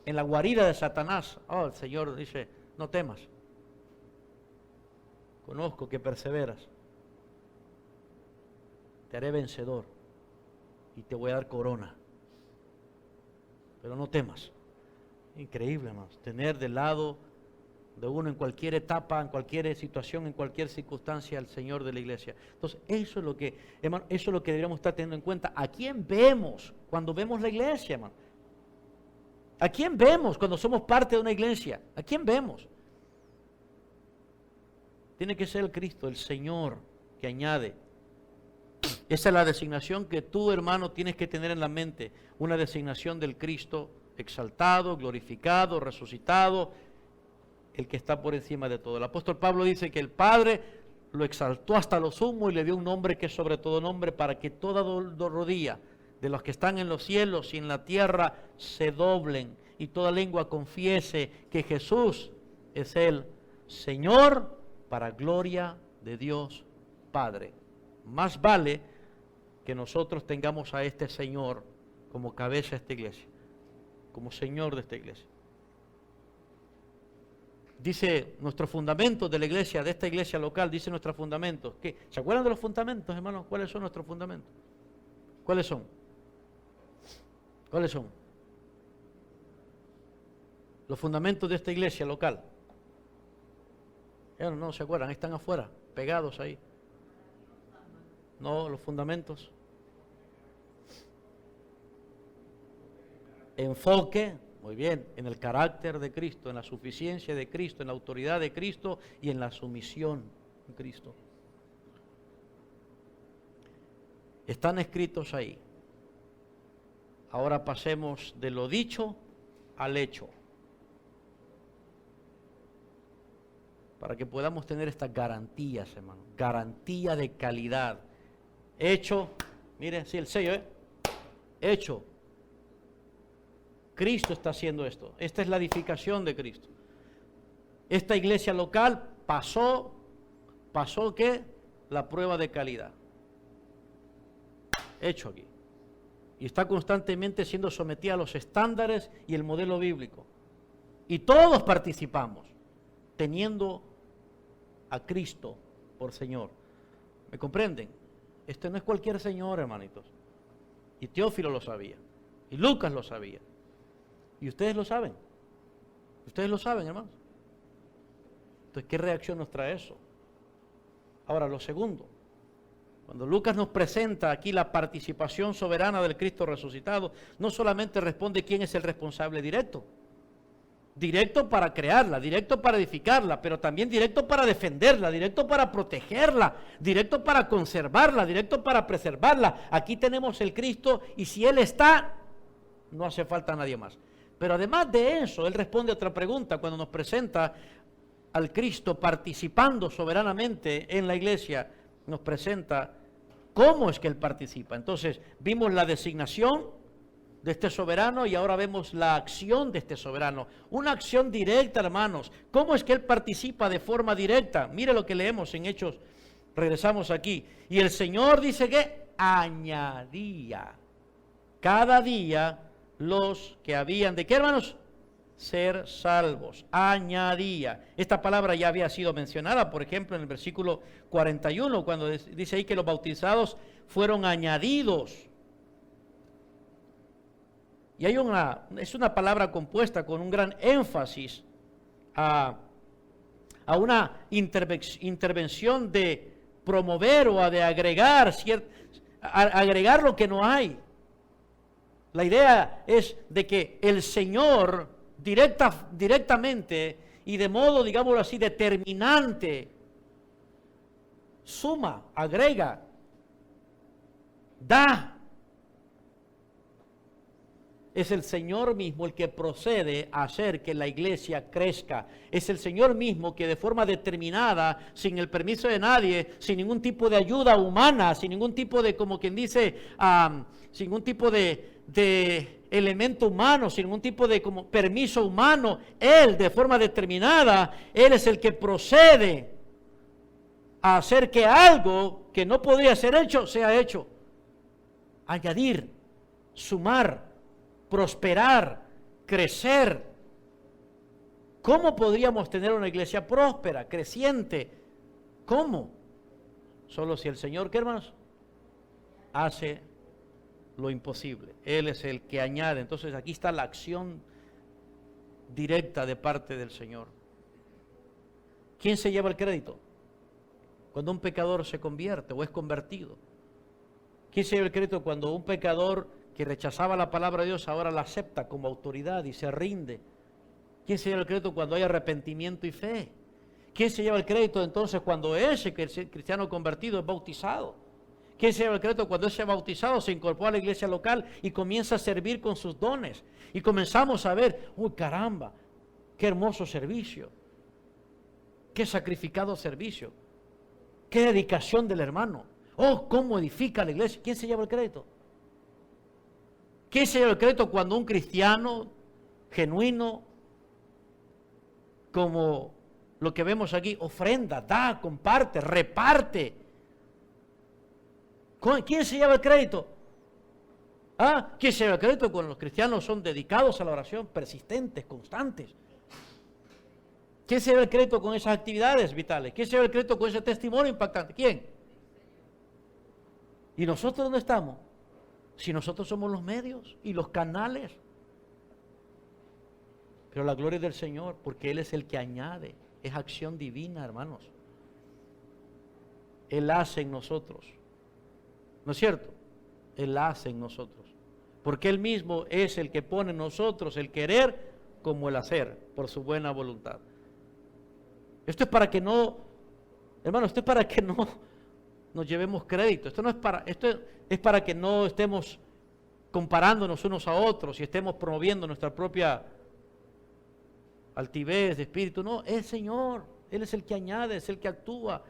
en la guarida de Satanás. Oh, el Señor dice, no temas, conozco que perseveras, te haré vencedor y te voy a dar corona, pero no temas. Increíble, hermanos, tener del lado de uno en cualquier etapa, en cualquier situación, en cualquier circunstancia al Señor de la iglesia. Entonces, eso es lo que, hermano, eso es lo que deberíamos estar teniendo en cuenta. ¿A quién vemos cuando vemos la iglesia, hermano? ¿A quién vemos cuando somos parte de una iglesia? ¿A quién vemos? Tiene que ser el Cristo, el Señor, que añade. Esa es la designación que tú, hermano, tienes que tener en la mente. Una designación del Cristo exaltado, glorificado, resucitado, el que está por encima de todo. El apóstol Pablo dice que el Padre lo exaltó hasta lo sumo y le dio un nombre que es sobre todo nombre, para que toda rodilla de los que están en los cielos y en la tierra se doblen y toda lengua confiese que Jesús es el Señor, para gloria de Dios Padre. Más vale que nosotros tengamos a este Señor como cabeza de esta iglesia, como Señor de esta iglesia. Dice nuestros fundamentos de la iglesia, de esta iglesia local, dice nuestros fundamentos. ¿Qué? ¿Se acuerdan de los fundamentos, hermanos? ¿Cuáles son nuestros fundamentos? ¿Cuáles son? ¿Cuáles son? Los fundamentos de esta iglesia local. No se acuerdan, están afuera, pegados ahí. No, los fundamentos. Enfoque, muy bien, en el carácter de Cristo, en la suficiencia de Cristo, en la autoridad de Cristo y en la sumisión de Cristo. Están escritos ahí. Ahora pasemos de lo dicho al hecho, para que podamos tener estas garantías, hermano, garantía de calidad. Hecho, mire, sí, el sello, hecho. Cristo está haciendo esto. Esta es la edificación de Cristo. Esta iglesia local pasó ¿qué? La prueba de calidad. Hecho aquí. Y está constantemente siendo sometida a los estándares y el modelo bíblico. Y todos participamos, teniendo a Cristo por Señor. ¿Me comprenden? Este no es cualquier Señor, hermanitos. Y Teófilo lo sabía. Y Lucas lo sabía. Y ustedes lo saben. Ustedes lo saben, hermanos. Entonces, ¿qué reacción nos trae eso? Ahora, lo segundo. Cuando Lucas nos presenta aquí la participación soberana del Cristo resucitado, no solamente responde quién es el responsable directo. Directo para crearla, directo para edificarla, pero también directo para defenderla, directo para protegerla, directo para conservarla, directo para preservarla. Aquí tenemos el Cristo y si Él está, no hace falta nadie más. Pero además de eso, Él responde a otra pregunta cuando nos presenta al Cristo participando soberanamente en la iglesia, nos presenta cómo es que Él participa. Entonces, vimos la designación de este soberano y ahora vemos la acción de este soberano. Una acción directa, hermanos. ¿Cómo es que Él participa de forma directa? Mire lo que leemos en Hechos. Regresamos aquí. Y el Señor dice que añadía cada día los que habían de, ¿qué, hermanos? Ser salvos. Añadía. Esta palabra ya había sido mencionada, por ejemplo, en el versículo 41, cuando dice ahí que los bautizados fueron añadidos. Y es una palabra compuesta con un gran énfasis a una intervención de promover o de agregar, agregar lo que no hay. La idea es de que el Señor directamente y de modo, digámoslo así, determinante, suma, agrega, da. Es el Señor mismo el que procede a hacer que la iglesia crezca. Es el Señor mismo que de forma determinada, sin el permiso de nadie, sin ningún tipo de ayuda humana, sin ningún tipo de, como quien dice, sin ningún tipo de elemento humano, sin ningún tipo de como permiso humano. Él, de forma determinada, Él es el que procede a hacer que algo que no podría ser hecho, sea hecho. Añadir, sumar, prosperar, crecer. ¿Cómo podríamos tener una iglesia próspera, creciente? ¿Cómo? Solo si el Señor, ¿qué hermanos? Hace lo imposible. Él es el que añade. Entonces aquí está la acción directa de parte del Señor. ¿Quién se lleva el crédito? Cuando un pecador se convierte o es convertido. ¿Quién se lleva el crédito cuando un pecador que rechazaba la palabra de Dios ahora la acepta como autoridad y se rinde? ¿Quién se lleva el crédito cuando hay arrepentimiento y fe? ¿Quién se lleva el crédito entonces cuando ese cristiano convertido es bautizado? ¿Quién se lleva el crédito cuando ese bautizado se incorpora a la iglesia local y comienza a servir con sus dones? Y comenzamos a ver, uy caramba, qué hermoso servicio, qué sacrificado servicio, qué dedicación del hermano. Oh, cómo edifica la iglesia. ¿Quién se lleva el crédito? ¿Quién se lleva el crédito cuando un cristiano genuino, como lo que vemos aquí, ofrenda, da, comparte, reparte? ¿Quién se lleva el crédito? ¿Quién se lleva el crédito cuando los cristianos son dedicados a la oración, persistentes, constantes? ¿Quién se lleva el crédito con esas actividades vitales? ¿Quién se lleva el crédito con ese testimonio impactante? ¿Quién? ¿Y nosotros dónde estamos? Si nosotros somos los medios y los canales. Pero la gloria es del Señor, porque Él es el que añade. Es acción divina, hermanos. Él hace en nosotros. ¿No es cierto? Él hace en nosotros. Porque Él mismo es el que pone en nosotros el querer como el hacer, por su buena voluntad. Esto es para que no, hermano, esto es para que no nos llevemos crédito. Esto es para que no estemos comparándonos unos a otros y estemos promoviendo nuestra propia altivez de espíritu. No, es el Señor. Él es el que añade, es el que actúa.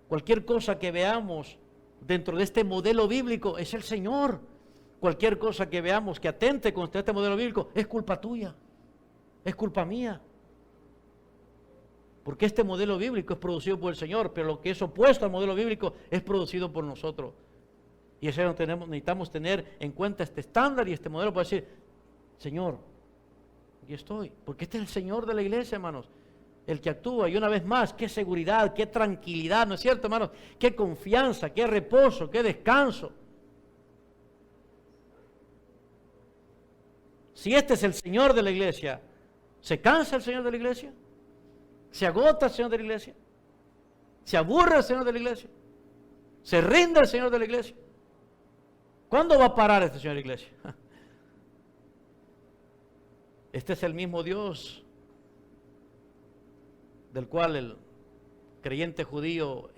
Cualquier cosa que veamos dentro de este modelo bíblico es el Señor. Cualquier cosa que veamos que atente contra este modelo bíblico es culpa tuya, es culpa mía. Porque este modelo bíblico es producido por el Señor, pero lo que es opuesto al modelo bíblico es producido por nosotros. Y eso necesitamos tener en cuenta este estándar y este modelo para decir, Señor, aquí estoy. Porque este es el Señor de la iglesia, hermanos. El que actúa. Y una vez más, qué seguridad, qué tranquilidad, ¿no es cierto, hermanos? Qué confianza, qué reposo, qué descanso. Si este es el Señor de la iglesia, ¿se cansa el Señor de la iglesia? ¿Se agota el Señor de la iglesia? ¿Se aburre el Señor de la iglesia? ¿Se rinde el Señor de la iglesia? ¿Cuándo va a parar este Señor de la iglesia? Este es el mismo Dios del cual el creyente judío,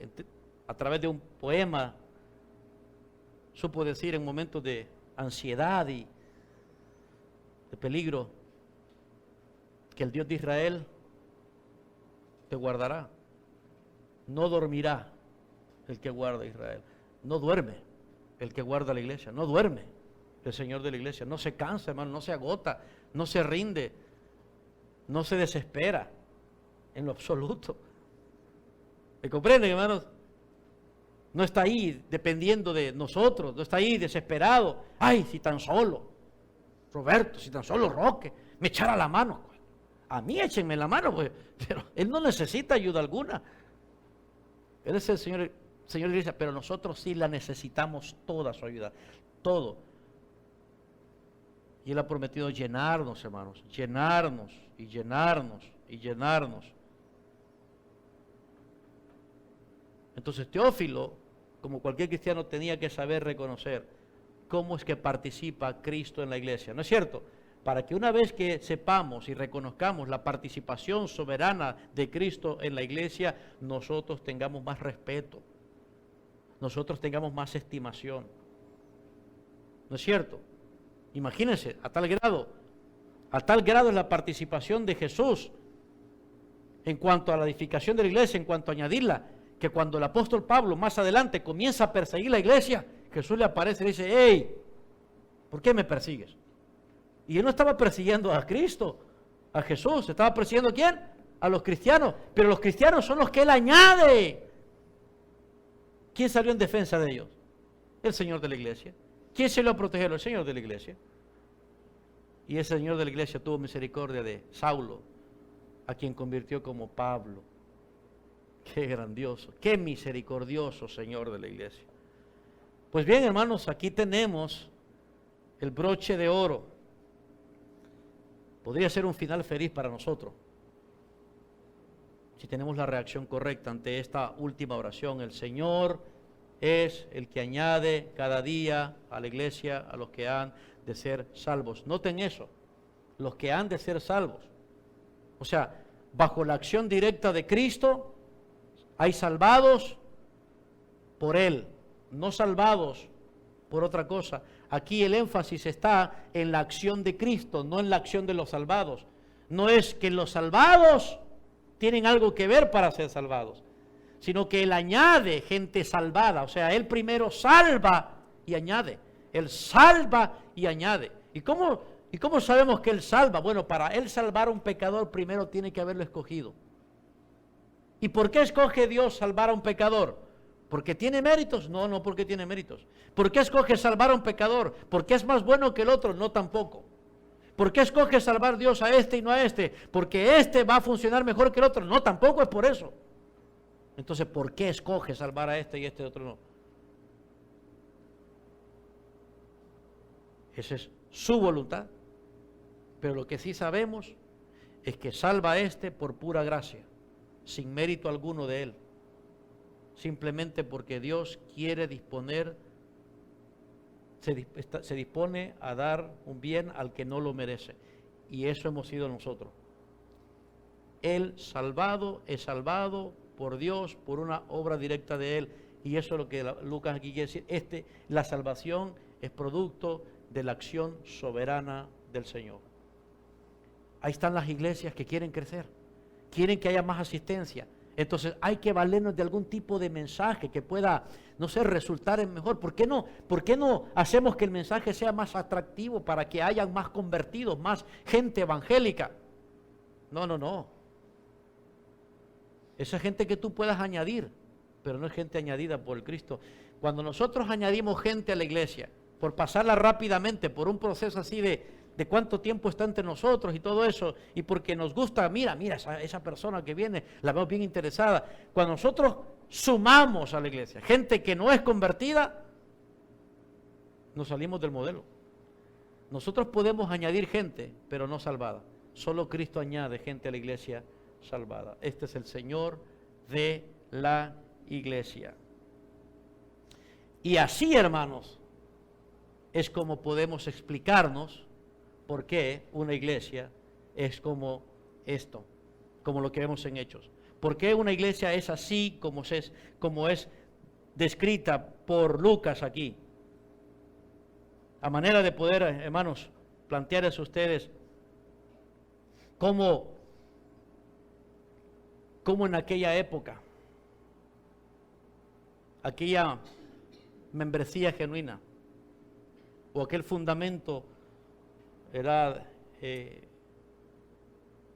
a través de un poema, supo decir en momentos de ansiedad y de peligro, que el Dios de Israel te guardará. No dormirá el que guarda a Israel. No duerme el que guarda la iglesia. No duerme el Señor de la iglesia. No se cansa, hermano, no se agota, no se rinde, no se desespera en lo absoluto. ¿Me comprenden, hermanos? No está ahí dependiendo de nosotros, no está ahí desesperado. Ay, si tan solo Roberto, si tan solo Roque me echara la mano. A mí échenme la mano, pues, pero él no necesita ayuda alguna. Él es el Señor de la iglesia, pero nosotros sí la necesitamos toda su ayuda, todo. Y Él ha prometido llenarnos, hermanos, llenarnos y llenarnos y llenarnos. Entonces Teófilo, como cualquier cristiano, tenía que saber reconocer cómo es que participa Cristo en la iglesia, ¿no es cierto? Para que una vez que sepamos y reconozcamos la participación soberana de Cristo en la iglesia, nosotros tengamos más respeto, nosotros tengamos más estimación. ¿No es cierto? Imagínense, a tal grado es la participación de Jesús en cuanto a la edificación de la iglesia, en cuanto a añadirla, que cuando el apóstol Pablo más adelante comienza a perseguir la iglesia, Jesús le aparece y le dice, hey, ¿Por qué me persigues? Y él no estaba persiguiendo a Cristo, a Jesús. ¿Estaba persiguiendo a quién? A los cristianos. Pero los cristianos son los que él añade. ¿Quién salió en defensa de ellos? El Señor de la iglesia. ¿Quién se lo protegió? El Señor de la iglesia. Y ese Señor de la iglesia tuvo misericordia de Saulo, a quien convirtió como Pablo. Qué grandioso, qué misericordioso Señor de la iglesia. Pues bien, hermanos, aquí tenemos el broche de oro. Podría ser un final feliz para nosotros, si tenemos la reacción correcta ante esta última oración. El Señor es el que añade cada día a la iglesia a los que han de ser salvos. Noten eso, los que han de ser salvos. O sea, bajo la acción directa de Cristo, hay salvados por Él, no salvados por otra cosa. Aquí el énfasis está en la acción de Cristo, no en la acción de los salvados. No es que los salvados tienen algo que ver para ser salvados, sino que Él añade gente salvada. O sea, Él primero salva y añade. Él salva y añade. ¿Y cómo sabemos que Él salva? Bueno, para Él salvar a un pecador primero tiene que haberlo escogido. ¿Y por qué escoge Dios salvar a un pecador? ¿Porque tiene méritos? No, no porque tiene méritos. ¿Por qué escoge salvar a un pecador? ¿Porque es más bueno que el otro? No, tampoco. ¿Por qué escoge salvar Dios a este y no a este? ¿Porque este va a funcionar mejor que el otro? No, tampoco es por eso. Entonces, ¿por qué escoge salvar a este y este otro no? Esa es su voluntad. Pero lo que sí sabemos es que salva a este por pura gracia, sin mérito alguno de él. Simplemente porque Dios quiere disponer, se dispone a dar un bien al que no lo merece. Y eso hemos sido nosotros. El salvado es salvado por Dios, por una obra directa de Él. Y eso es lo que Lucas aquí quiere decir. La salvación es producto de la acción soberana del Señor. Ahí están las iglesias que quieren crecer, quieren que haya más asistencia. Entonces hay que valernos de algún tipo de mensaje que pueda, no sé, resultar en mejor. ¿Por qué no hacemos que el mensaje sea más atractivo para que haya más convertidos, más gente evangélica? No. Esa gente que tú puedas añadir, pero no es gente añadida por el Cristo. Cuando nosotros añadimos gente a la iglesia, por pasarla rápidamente, por un proceso así de cuánto tiempo está entre nosotros y todo eso, y porque nos gusta, mira esa persona que viene, la vemos bien interesada. Cuando nosotros sumamos a la iglesia gente que no es convertida, nos salimos del modelo. Nosotros podemos añadir gente, pero no salvada. Solo Cristo añade gente a la iglesia salvada. Este es el Señor de la iglesia. Y así, hermanos, es como podemos explicarnos por qué una iglesia es como esto, como lo que vemos en Hechos. ¿Por qué una iglesia es así como es descrita por Lucas aquí? A manera de poder, hermanos, plantearles a ustedes cómo en aquella época, aquella membresía genuina o aquel fundamento era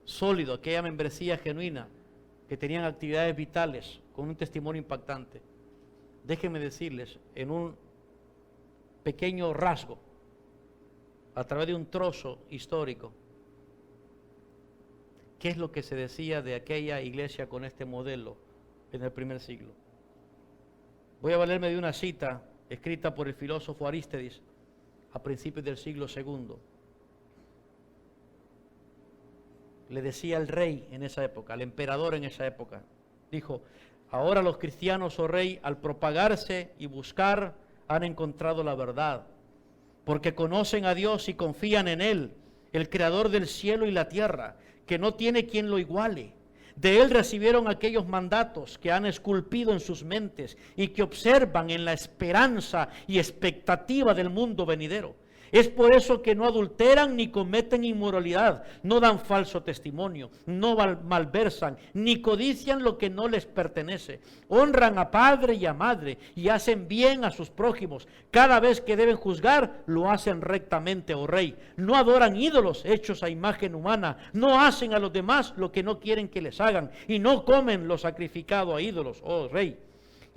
sólido, aquella membresía genuina que tenían actividades vitales con un testimonio impactante. Déjenme decirles en un pequeño rasgo, a través de un trozo histórico, qué es lo que se decía de aquella iglesia con este modelo en el primer siglo. Voy a valerme de una cita escrita por el filósofo Arístedes a principios del siglo II. Le decía al rey en esa época, al emperador en esa época, dijo: ahora los cristianos, oh rey, al propagarse y buscar, han encontrado la verdad, porque conocen a Dios y confían en Él, el creador del cielo y la tierra, que no tiene quien lo iguale. De Él recibieron aquellos mandatos que han esculpido en sus mentes y que observan en la esperanza y expectativa del mundo venidero. Es por eso que no adulteran ni cometen inmoralidad, no dan falso testimonio, no malversan, ni codician lo que no les pertenece. Honran a padre y a madre y hacen bien a sus prójimos. Cada vez que deben juzgar, lo hacen rectamente, oh rey. No adoran ídolos hechos a imagen humana, no hacen a los demás lo que no quieren que les hagan y no comen lo sacrificado a ídolos, oh rey.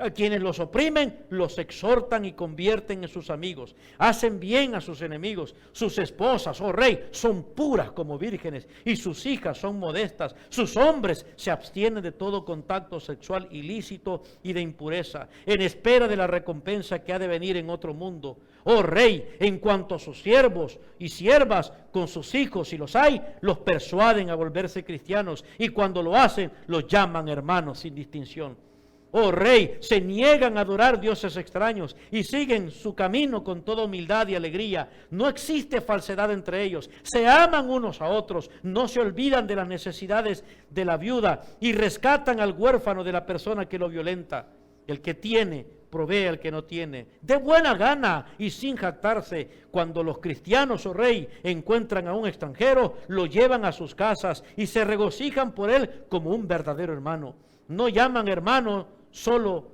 A quienes los oprimen, los exhortan y convierten en sus amigos. Hacen bien a sus enemigos. Sus esposas, oh rey, son puras como vírgenes y sus hijas son modestas. Sus hombres se abstienen de todo contacto sexual ilícito y de impureza, en espera de la recompensa que ha de venir en otro mundo. Oh rey, en cuanto a sus siervos y siervas, con sus hijos, si los hay, los persuaden a volverse cristianos y cuando lo hacen, los llaman hermanos sin distinción. Oh rey, se niegan a adorar dioses extraños y siguen su camino con toda humildad y alegría. No existe falsedad entre ellos, se aman unos a otros, no se olvidan de las necesidades de la viuda y rescatan al huérfano de la persona que lo violenta. El que tiene, provee al que no tiene, de buena gana y sin jactarse. Cuando los cristianos, oh rey, encuentran a un extranjero, lo llevan a sus casas y se regocijan por él como un verdadero hermano. No llaman hermanos solo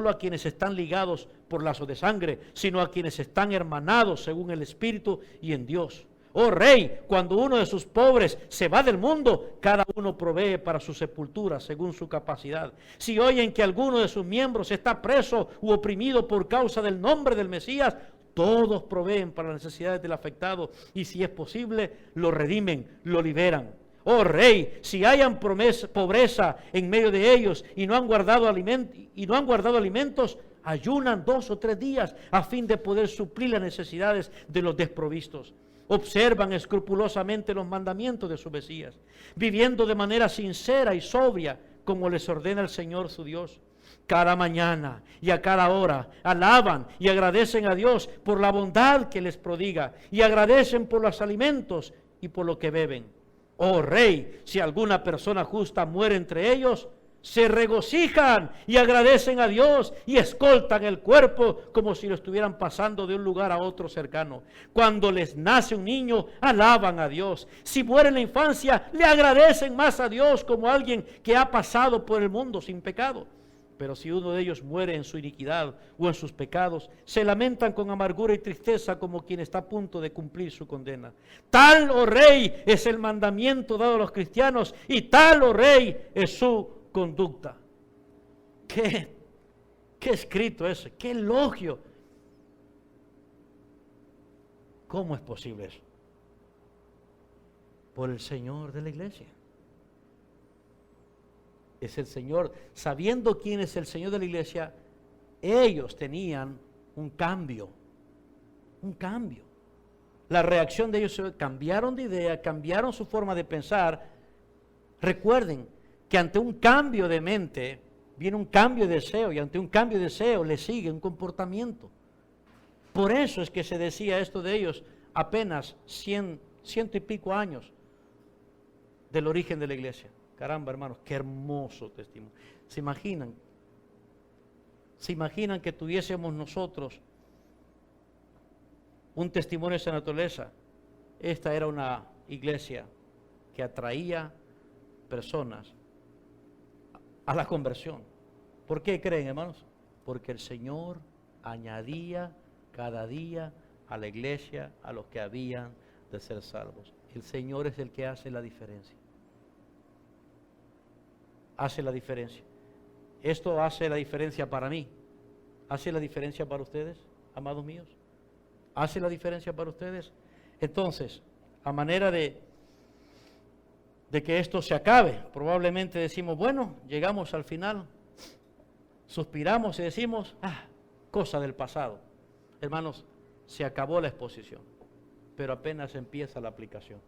a quienes están ligados por lazo de sangre, sino a quienes están hermanados según el Espíritu y en Dios. Oh rey, cuando uno de sus pobres se va del mundo, cada uno provee para su sepultura según su capacidad. Si oyen que alguno de sus miembros está preso u oprimido por causa del nombre del Mesías, todos proveen para las necesidades del afectado y si es posible, lo redimen, lo liberan. Oh rey, si hayan pobreza en medio de ellos y no han guardado alimentos, ayunan 2 o 3 días a fin de poder suplir las necesidades de los desprovistos. Observan escrupulosamente los mandamientos de su Mesías, viviendo de manera sincera y sobria, como les ordena el Señor su Dios. Cada mañana y a cada hora alaban y agradecen a Dios por la bondad que les prodiga y agradecen por los alimentos y por lo que beben. Oh rey, si alguna persona justa muere entre ellos, se regocijan y agradecen a Dios y escoltan el cuerpo como si lo estuvieran pasando de un lugar a otro cercano. Cuando les nace un niño, alaban a Dios. Si muere en la infancia, le agradecen más a Dios como alguien que ha pasado por el mundo sin pecado. Pero si uno de ellos muere en su iniquidad o en sus pecados, se lamentan con amargura y tristeza como quien está a punto de cumplir su condena. Tal, oh rey, es el mandamiento dado a los cristianos y tal, oh rey, es su conducta. ¿Qué escrito es? ¿Qué elogio? ¿Cómo es posible eso? Por el Señor de la iglesia. Es el Señor, sabiendo quién es el Señor de la iglesia, ellos tenían un cambio. La reacción de ellos, cambiaron de idea, cambiaron su forma de pensar. Recuerden que ante un cambio de mente viene un cambio de deseo y ante un cambio de deseo le sigue un comportamiento. Por eso es que se decía esto de ellos apenas 100 y pico años del origen de la iglesia. Caramba, hermanos, qué hermoso testimonio. ¿Se imaginan que tuviésemos nosotros un testimonio de esa naturaleza? Esta era una iglesia que atraía personas a la conversión. ¿Por qué creen, hermanos? Porque el Señor añadía cada día a la iglesia a los que habían de ser salvos. El Señor es el que hace la diferencia. Hace la diferencia. Esto hace la diferencia para mí. ¿Hace la diferencia para ustedes, amados míos? ¿Hace la diferencia para ustedes? Entonces, a manera de que esto se acabe, probablemente decimos, bueno, llegamos al final, suspiramos y decimos, cosa del pasado. Hermanos, se acabó la exposición, pero apenas empieza la aplicación.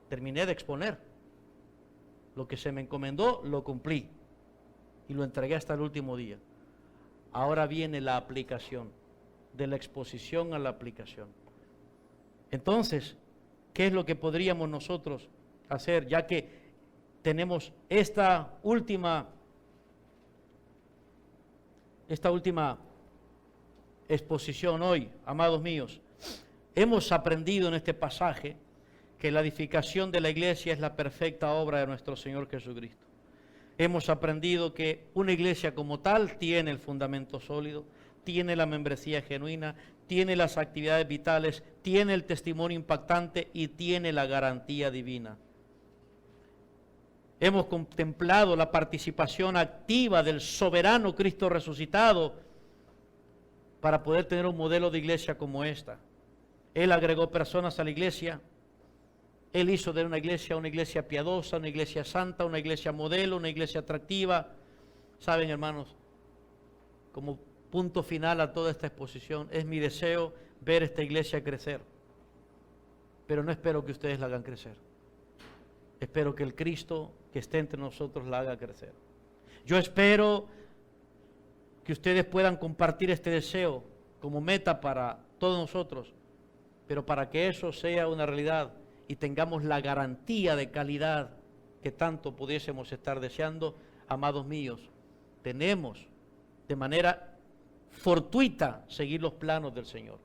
Terminé de exponer. Lo que se me encomendó, lo cumplí y lo entregué hasta el último día. Ahora viene la aplicación, de la exposición a la aplicación. Entonces, ¿qué es lo que podríamos nosotros hacer? Ya que tenemos esta última exposición hoy, amados míos, hemos aprendido en este pasaje que la edificación de la iglesia es la perfecta obra de nuestro Señor Jesucristo. Hemos aprendido que una iglesia como tal tiene el fundamento sólido, tiene la membresía genuina, tiene las actividades vitales, tiene el testimonio impactante y tiene la garantía divina. Hemos contemplado la participación activa del soberano Cristo resucitado para poder tener un modelo de iglesia como esta. Él agregó personas a la iglesia. Él hizo de una iglesia piadosa, una iglesia santa, una iglesia modelo, una iglesia atractiva. Saben, hermanos, como punto final a toda esta exposición, es mi deseo ver esta iglesia crecer. Pero no espero que ustedes la hagan crecer. Espero que el Cristo que esté entre nosotros la haga crecer. Yo espero que ustedes puedan compartir este deseo como meta para todos nosotros, pero para que eso sea una realidad y tengamos la garantía de calidad que tanto pudiésemos estar deseando, amados míos, tenemos de manera fortuita seguir los planos del Señor.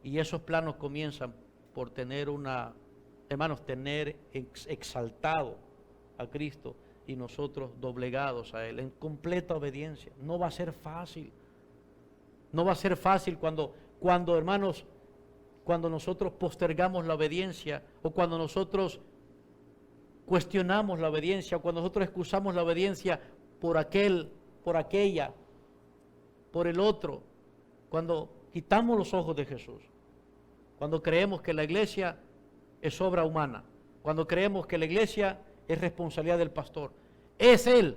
Y esos planos comienzan por tener tener exaltado a Cristo y nosotros doblegados a Él en completa obediencia. No va a ser fácil. No va a ser fácil cuando hermanos, cuando nosotros postergamos la obediencia o cuando nosotros cuestionamos la obediencia o cuando nosotros excusamos la obediencia por aquel, por aquella, por el otro, cuando quitamos los ojos de Jesús, cuando creemos que la iglesia es obra humana, cuando creemos que la iglesia es responsabilidad del pastor, es Él,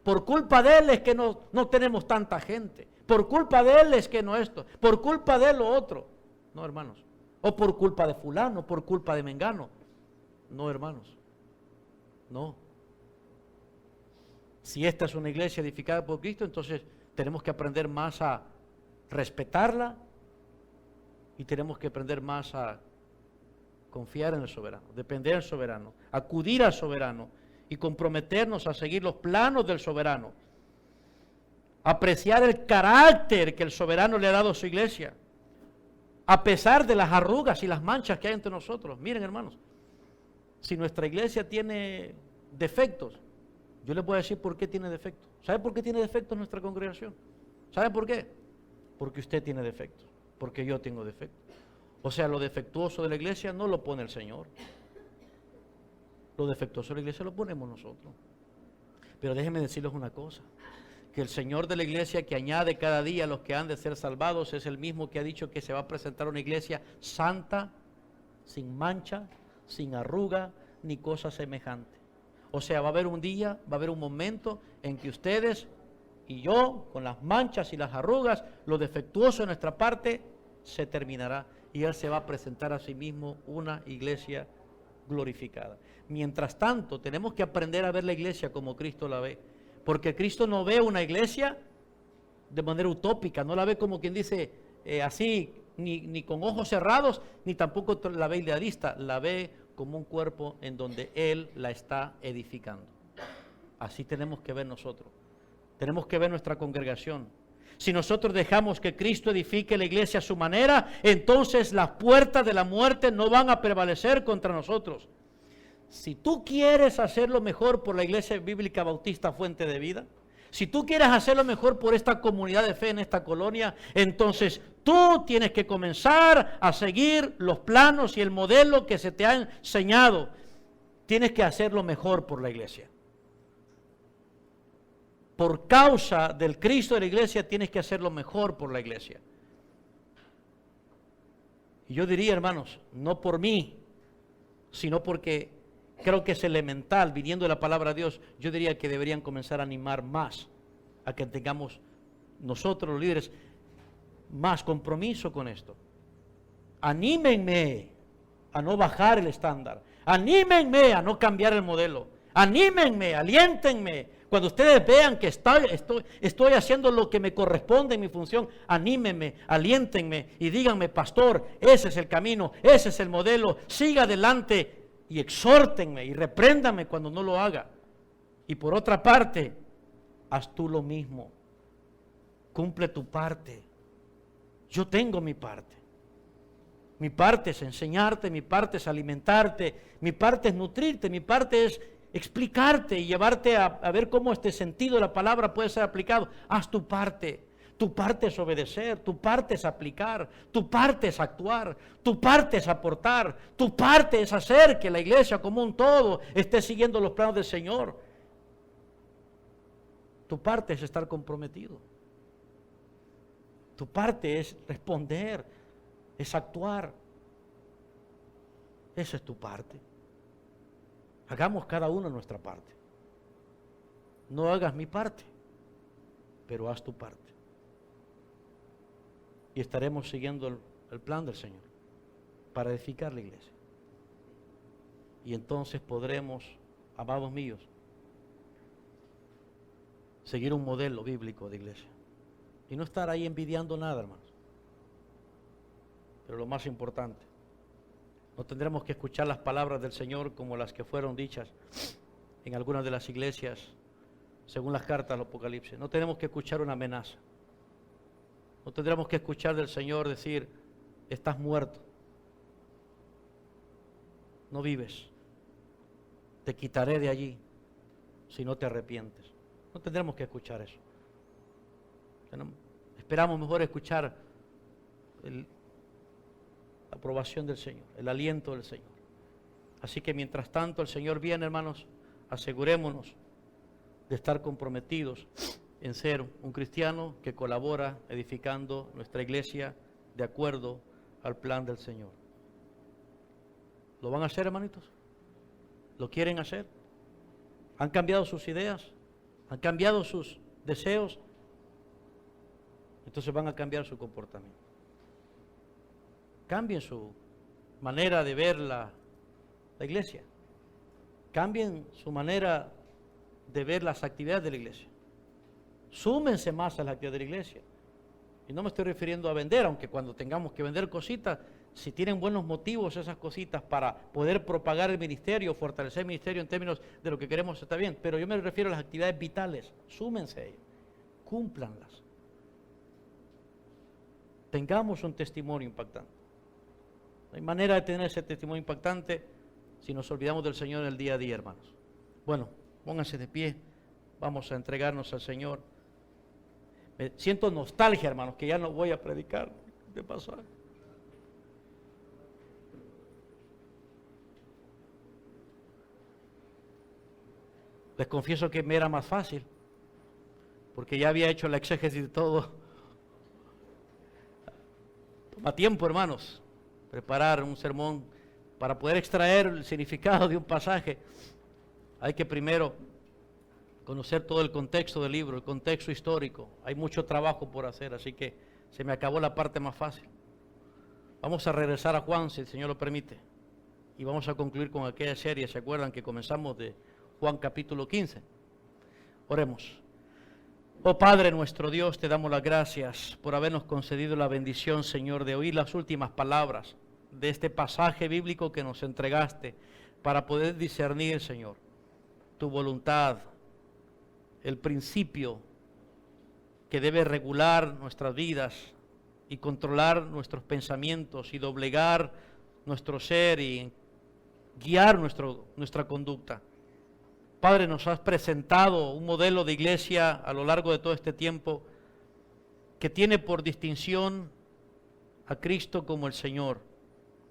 por culpa de Él es que no tenemos tanta gente, por culpa de Él es que no esto, por culpa de Él lo otro, no hermanos, o por culpa de fulano, por culpa de mengano, no hermanos, no. Si esta es una iglesia edificada por Cristo, entonces tenemos que aprender más a respetarla y tenemos que aprender más a confiar en el soberano, depender del soberano, acudir al soberano y comprometernos a seguir los planos del soberano, apreciar el carácter que el soberano le ha dado a su iglesia, a pesar de las arrugas y las manchas que hay entre nosotros. Miren, hermanos, si nuestra iglesia tiene defectos, yo les voy a decir por qué tiene defectos. ¿Sabe por qué tiene defectos nuestra congregación? ¿Sabe por qué? Porque usted tiene defectos, porque yo tengo defectos. O sea, lo defectuoso de la iglesia no lo pone el Señor. Lo defectuoso de la iglesia lo ponemos nosotros. Pero déjenme decirles una cosa, que el Señor de la iglesia que añade cada día a los que han de ser salvados es el mismo que ha dicho que se va a presentar una iglesia santa, sin mancha, sin arruga, ni cosa semejante. O sea, va a haber un día, va a haber un momento en que ustedes y yo, con las manchas y las arrugas, lo defectuoso de nuestra parte, se terminará. Y Él se va a presentar a sí mismo una iglesia glorificada. Mientras tanto, tenemos que aprender a ver la iglesia como Cristo la ve. Porque Cristo no ve una iglesia de manera utópica, no la ve como quien dice así, ni con ojos cerrados, ni tampoco la ve idealista, la ve como un cuerpo en donde Él la está edificando. Así tenemos que ver nosotros. Tenemos que ver nuestra congregación. Si nosotros dejamos que Cristo edifique la iglesia a su manera, entonces las puertas de la muerte no van a prevalecer contra nosotros. Si tú quieres hacerlo mejor por la Iglesia Bíblica Bautista Fuente de Vida, si tú quieres hacerlo mejor por esta comunidad de fe en esta colonia, entonces tú tienes que comenzar a seguir los planos y el modelo que se te ha enseñado. Tienes que hacerlo mejor por la iglesia. Por causa del Cristo de la iglesia, tienes que hacerlo mejor por la iglesia. Y yo diría, hermanos, no por mí, sino porque creo que es elemental, viniendo de la palabra de Dios, yo diría que deberían comenzar a animar más a que tengamos nosotros los líderes más compromiso con esto. Anímenme a no bajar el estándar, anímenme a no cambiar el modelo, anímenme, aliéntenme. Cuando ustedes vean que estoy haciendo lo que me corresponde en mi función, anímenme, aliéntenme y díganme, pastor, ese es el camino, ese es el modelo, siga adelante. Y exhórtenme y repréndame cuando no lo haga. Y por otra parte, haz tú lo mismo. Cumple tu parte. Yo tengo mi parte. Mi parte es enseñarte, mi parte es alimentarte, mi parte es nutrirte, mi parte es explicarte y llevarte a ver cómo este sentido de la palabra puede ser aplicado. Haz tu parte. Tu parte es obedecer, tu parte es aplicar, tu parte es actuar, tu parte es aportar, tu parte es hacer que la iglesia como un todo esté siguiendo los planos del Señor. Tu parte es estar comprometido. Tu parte es responder, es actuar. Esa es tu parte. Hagamos cada uno nuestra parte. No hagas mi parte, pero haz tu parte. Y estaremos siguiendo el plan del Señor para edificar la iglesia. Y entonces podremos, amados míos, seguir un modelo bíblico de iglesia. Y no estar ahí envidiando nada, hermanos. Pero lo más importante, no tendremos que escuchar las palabras del Señor como las que fueron dichas en algunas de las iglesias, según las cartas del Apocalipsis. No tenemos que escuchar una amenaza. No tendremos que escuchar del Señor decir, estás muerto, no vives, te quitaré de allí si no te arrepientes. No tendremos que escuchar eso. Esperamos mejor escuchar la aprobación del Señor, el aliento del Señor. Así que mientras tanto el Señor viene, hermanos, asegurémonos de estar comprometidos en ser un cristiano que colabora edificando nuestra iglesia de acuerdo al plan del Señor. ¿Lo van a hacer, hermanitos? ¿Lo quieren hacer? ¿Han cambiado sus ideas? ¿Han cambiado sus deseos? Entonces van a cambiar su comportamiento. Cambien su manera de ver la iglesia. Cambien su manera de ver las actividades de la iglesia. Súmense más a la actividad de la iglesia. Y no me estoy refiriendo a vender, aunque cuando tengamos que vender cositas, si tienen buenos motivos esas cositas para poder propagar el ministerio, fortalecer el ministerio en términos de lo que queremos, está bien. Pero yo me refiero a las actividades vitales. Súmense a ellas. Cúmplanlas. Tengamos un testimonio impactante. No hay manera de tener ese testimonio impactante si nos olvidamos del Señor en el día a día, hermanos. Bueno, pónganse de pie. Vamos a entregarnos al Señor. Me siento nostalgia, hermanos, que ya no voy a predicar de pasaje. Les confieso que me era más fácil, porque ya había hecho la exégesis de todo. Toma tiempo, hermanos, preparar un sermón para poder extraer el significado de un pasaje. Hay que primero conocer todo el contexto del libro, el contexto histórico. Hay mucho trabajo por hacer, así que se me acabó la parte más fácil. Vamos a regresar a Juan, si el Señor lo permite, y vamos a concluir con aquella serie. ¿Se acuerdan que comenzamos de Juan capítulo 15? Oremos. Oh Padre nuestro Dios, te damos las gracias por habernos concedido la bendición, Señor, de oír las últimas palabras de este pasaje bíblico que nos entregaste para poder discernir, Señor, tu voluntad, el principio que debe regular nuestras vidas y controlar nuestros pensamientos y doblegar nuestro ser y guiar nuestra conducta. Padre, nos has presentado un modelo de iglesia a lo largo de todo este tiempo que tiene por distinción a Cristo como el Señor,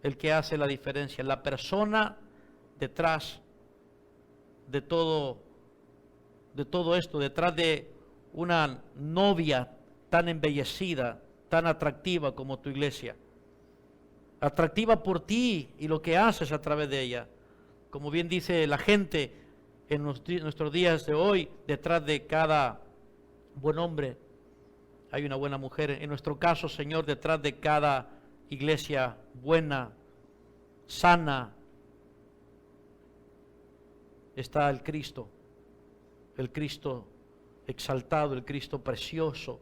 el que hace la diferencia, la persona detrás de todo esto, detrás de una novia tan embellecida, tan atractiva como tu iglesia, atractiva por ti y lo que haces a través de ella. Como bien dice la gente en nuestros días de hoy, detrás de cada buen hombre hay una buena mujer. En nuestro caso, Señor, detrás de cada iglesia buena, sana, está el Cristo exaltado, el Cristo precioso,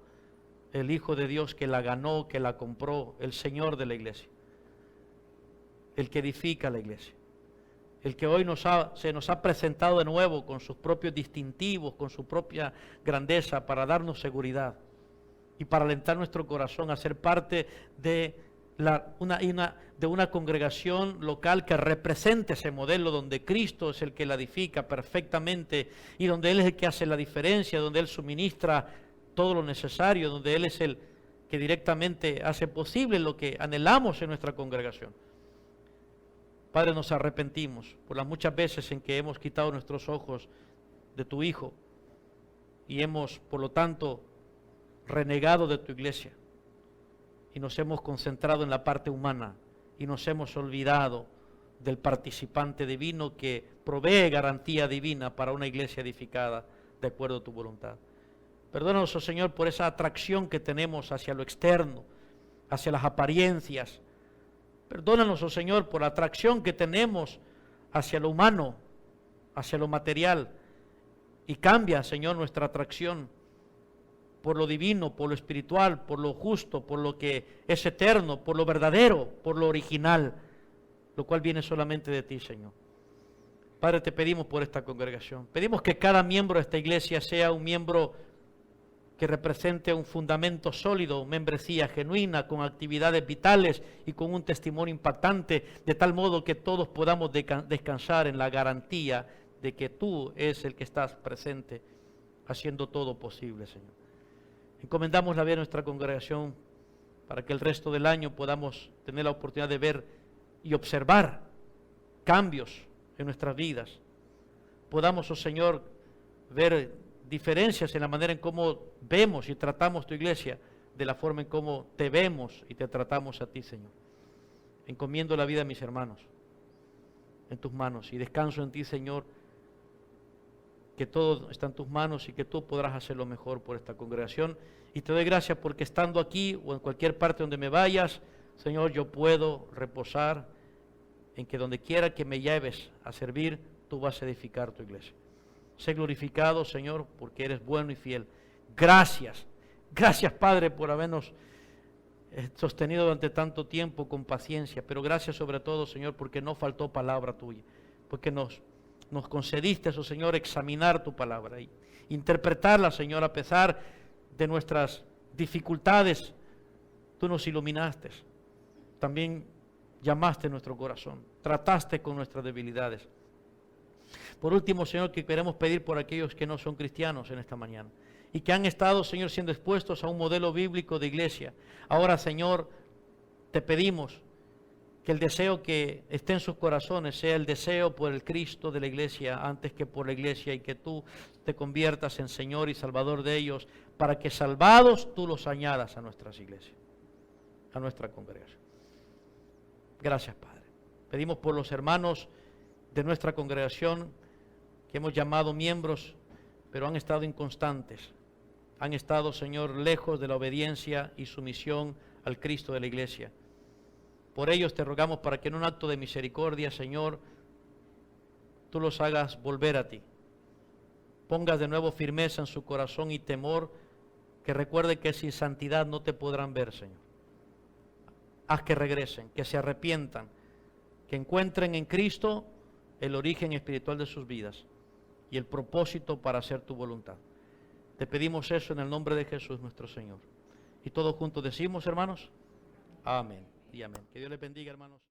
el Hijo de Dios que la ganó, que la compró, el Señor de la iglesia, el que edifica la iglesia, el que hoy se nos ha presentado de nuevo con sus propios distintivos, con su propia grandeza para darnos seguridad. y para alentar nuestro corazón a ser parte de una congregación local que represente ese modelo donde Cristo es el que la edifica perfectamente y donde Él es el que hace la diferencia, donde Él suministra todo lo necesario, donde Él es el que directamente hace posible lo que anhelamos en nuestra congregación. Padre, nos arrepentimos por las muchas veces en que hemos quitado nuestros ojos de tu Hijo y hemos, por lo tanto, renegado de tu iglesia y nos hemos concentrado en la parte humana y nos hemos olvidado del participante divino que provee garantía divina para una iglesia edificada de acuerdo a tu voluntad. Perdónanos, oh Señor, por esa atracción que tenemos hacia lo externo, hacia las apariencias. Perdónanos, oh Señor, por la atracción que tenemos hacia lo humano, hacia lo material. Y cambia, Señor, nuestra atracción por lo divino, por lo espiritual, por lo justo, por lo que es eterno, por lo verdadero, por lo original, lo cual viene solamente de ti, Señor. Padre, te pedimos por esta congregación. Pedimos que cada miembro de esta iglesia sea un miembro que represente un fundamento sólido, membresía genuina, con actividades vitales y con un testimonio impactante, de tal modo que todos podamos descansar en la garantía de que tú es el que estás presente, haciendo todo posible, Señor. Encomendamos la vida de nuestra congregación para que el resto del año podamos tener la oportunidad de ver y observar cambios en nuestras vidas. Podamos, oh Señor, ver diferencias en la manera en cómo vemos y tratamos tu iglesia, de la forma en cómo te vemos y te tratamos a ti, Señor. Encomiendo la vida de mis hermanos en tus manos y descanso en ti, Señor, que todo está en tus manos y que tú podrás hacer lo mejor por esta congregación. Y te doy gracias porque estando aquí o en cualquier parte donde me vayas, Señor, yo puedo reposar en que donde quiera que me lleves a servir, tú vas a edificar tu iglesia. Sé glorificado, Señor, porque eres bueno y fiel. Gracias, gracias, Padre, por habernos sostenido durante tanto tiempo con paciencia, pero gracias sobre todo, Señor, porque no faltó palabra tuya, porque nos concediste, oh Señor, examinar tu palabra y interpretarla, Señor, a pesar de nuestras dificultades. Tú nos iluminaste, también llamaste nuestro corazón, trataste con nuestras debilidades. Por último, Señor, que queremos pedir por aquellos que no son cristianos en esta mañana y que han estado, Señor, siendo expuestos a un modelo bíblico de iglesia. Ahora, Señor, te pedimos que el deseo que esté en sus corazones sea el deseo por el Cristo de la iglesia antes que por la iglesia, y que tú te conviertas en Señor y Salvador de ellos, para que salvados tú los añadas a nuestras iglesias, a nuestra congregación. Gracias, Padre. Pedimos por los hermanos de nuestra congregación que hemos llamado miembros, pero han estado inconstantes. Han estado, Señor, lejos de la obediencia y sumisión al Cristo de la iglesia. Por ellos te rogamos para que en un acto de misericordia, Señor, tú los hagas volver a ti. Pongas de nuevo firmeza en su corazón y temor, que recuerde que sin santidad no te podrán ver, Señor. Haz que regresen, que se arrepientan, que encuentren en Cristo el origen espiritual de sus vidas y el propósito para hacer tu voluntad. Te pedimos eso en el nombre de Jesús nuestro Señor. Y todos juntos decimos, hermanos, amén y amén. Que Dios les bendiga, hermanos.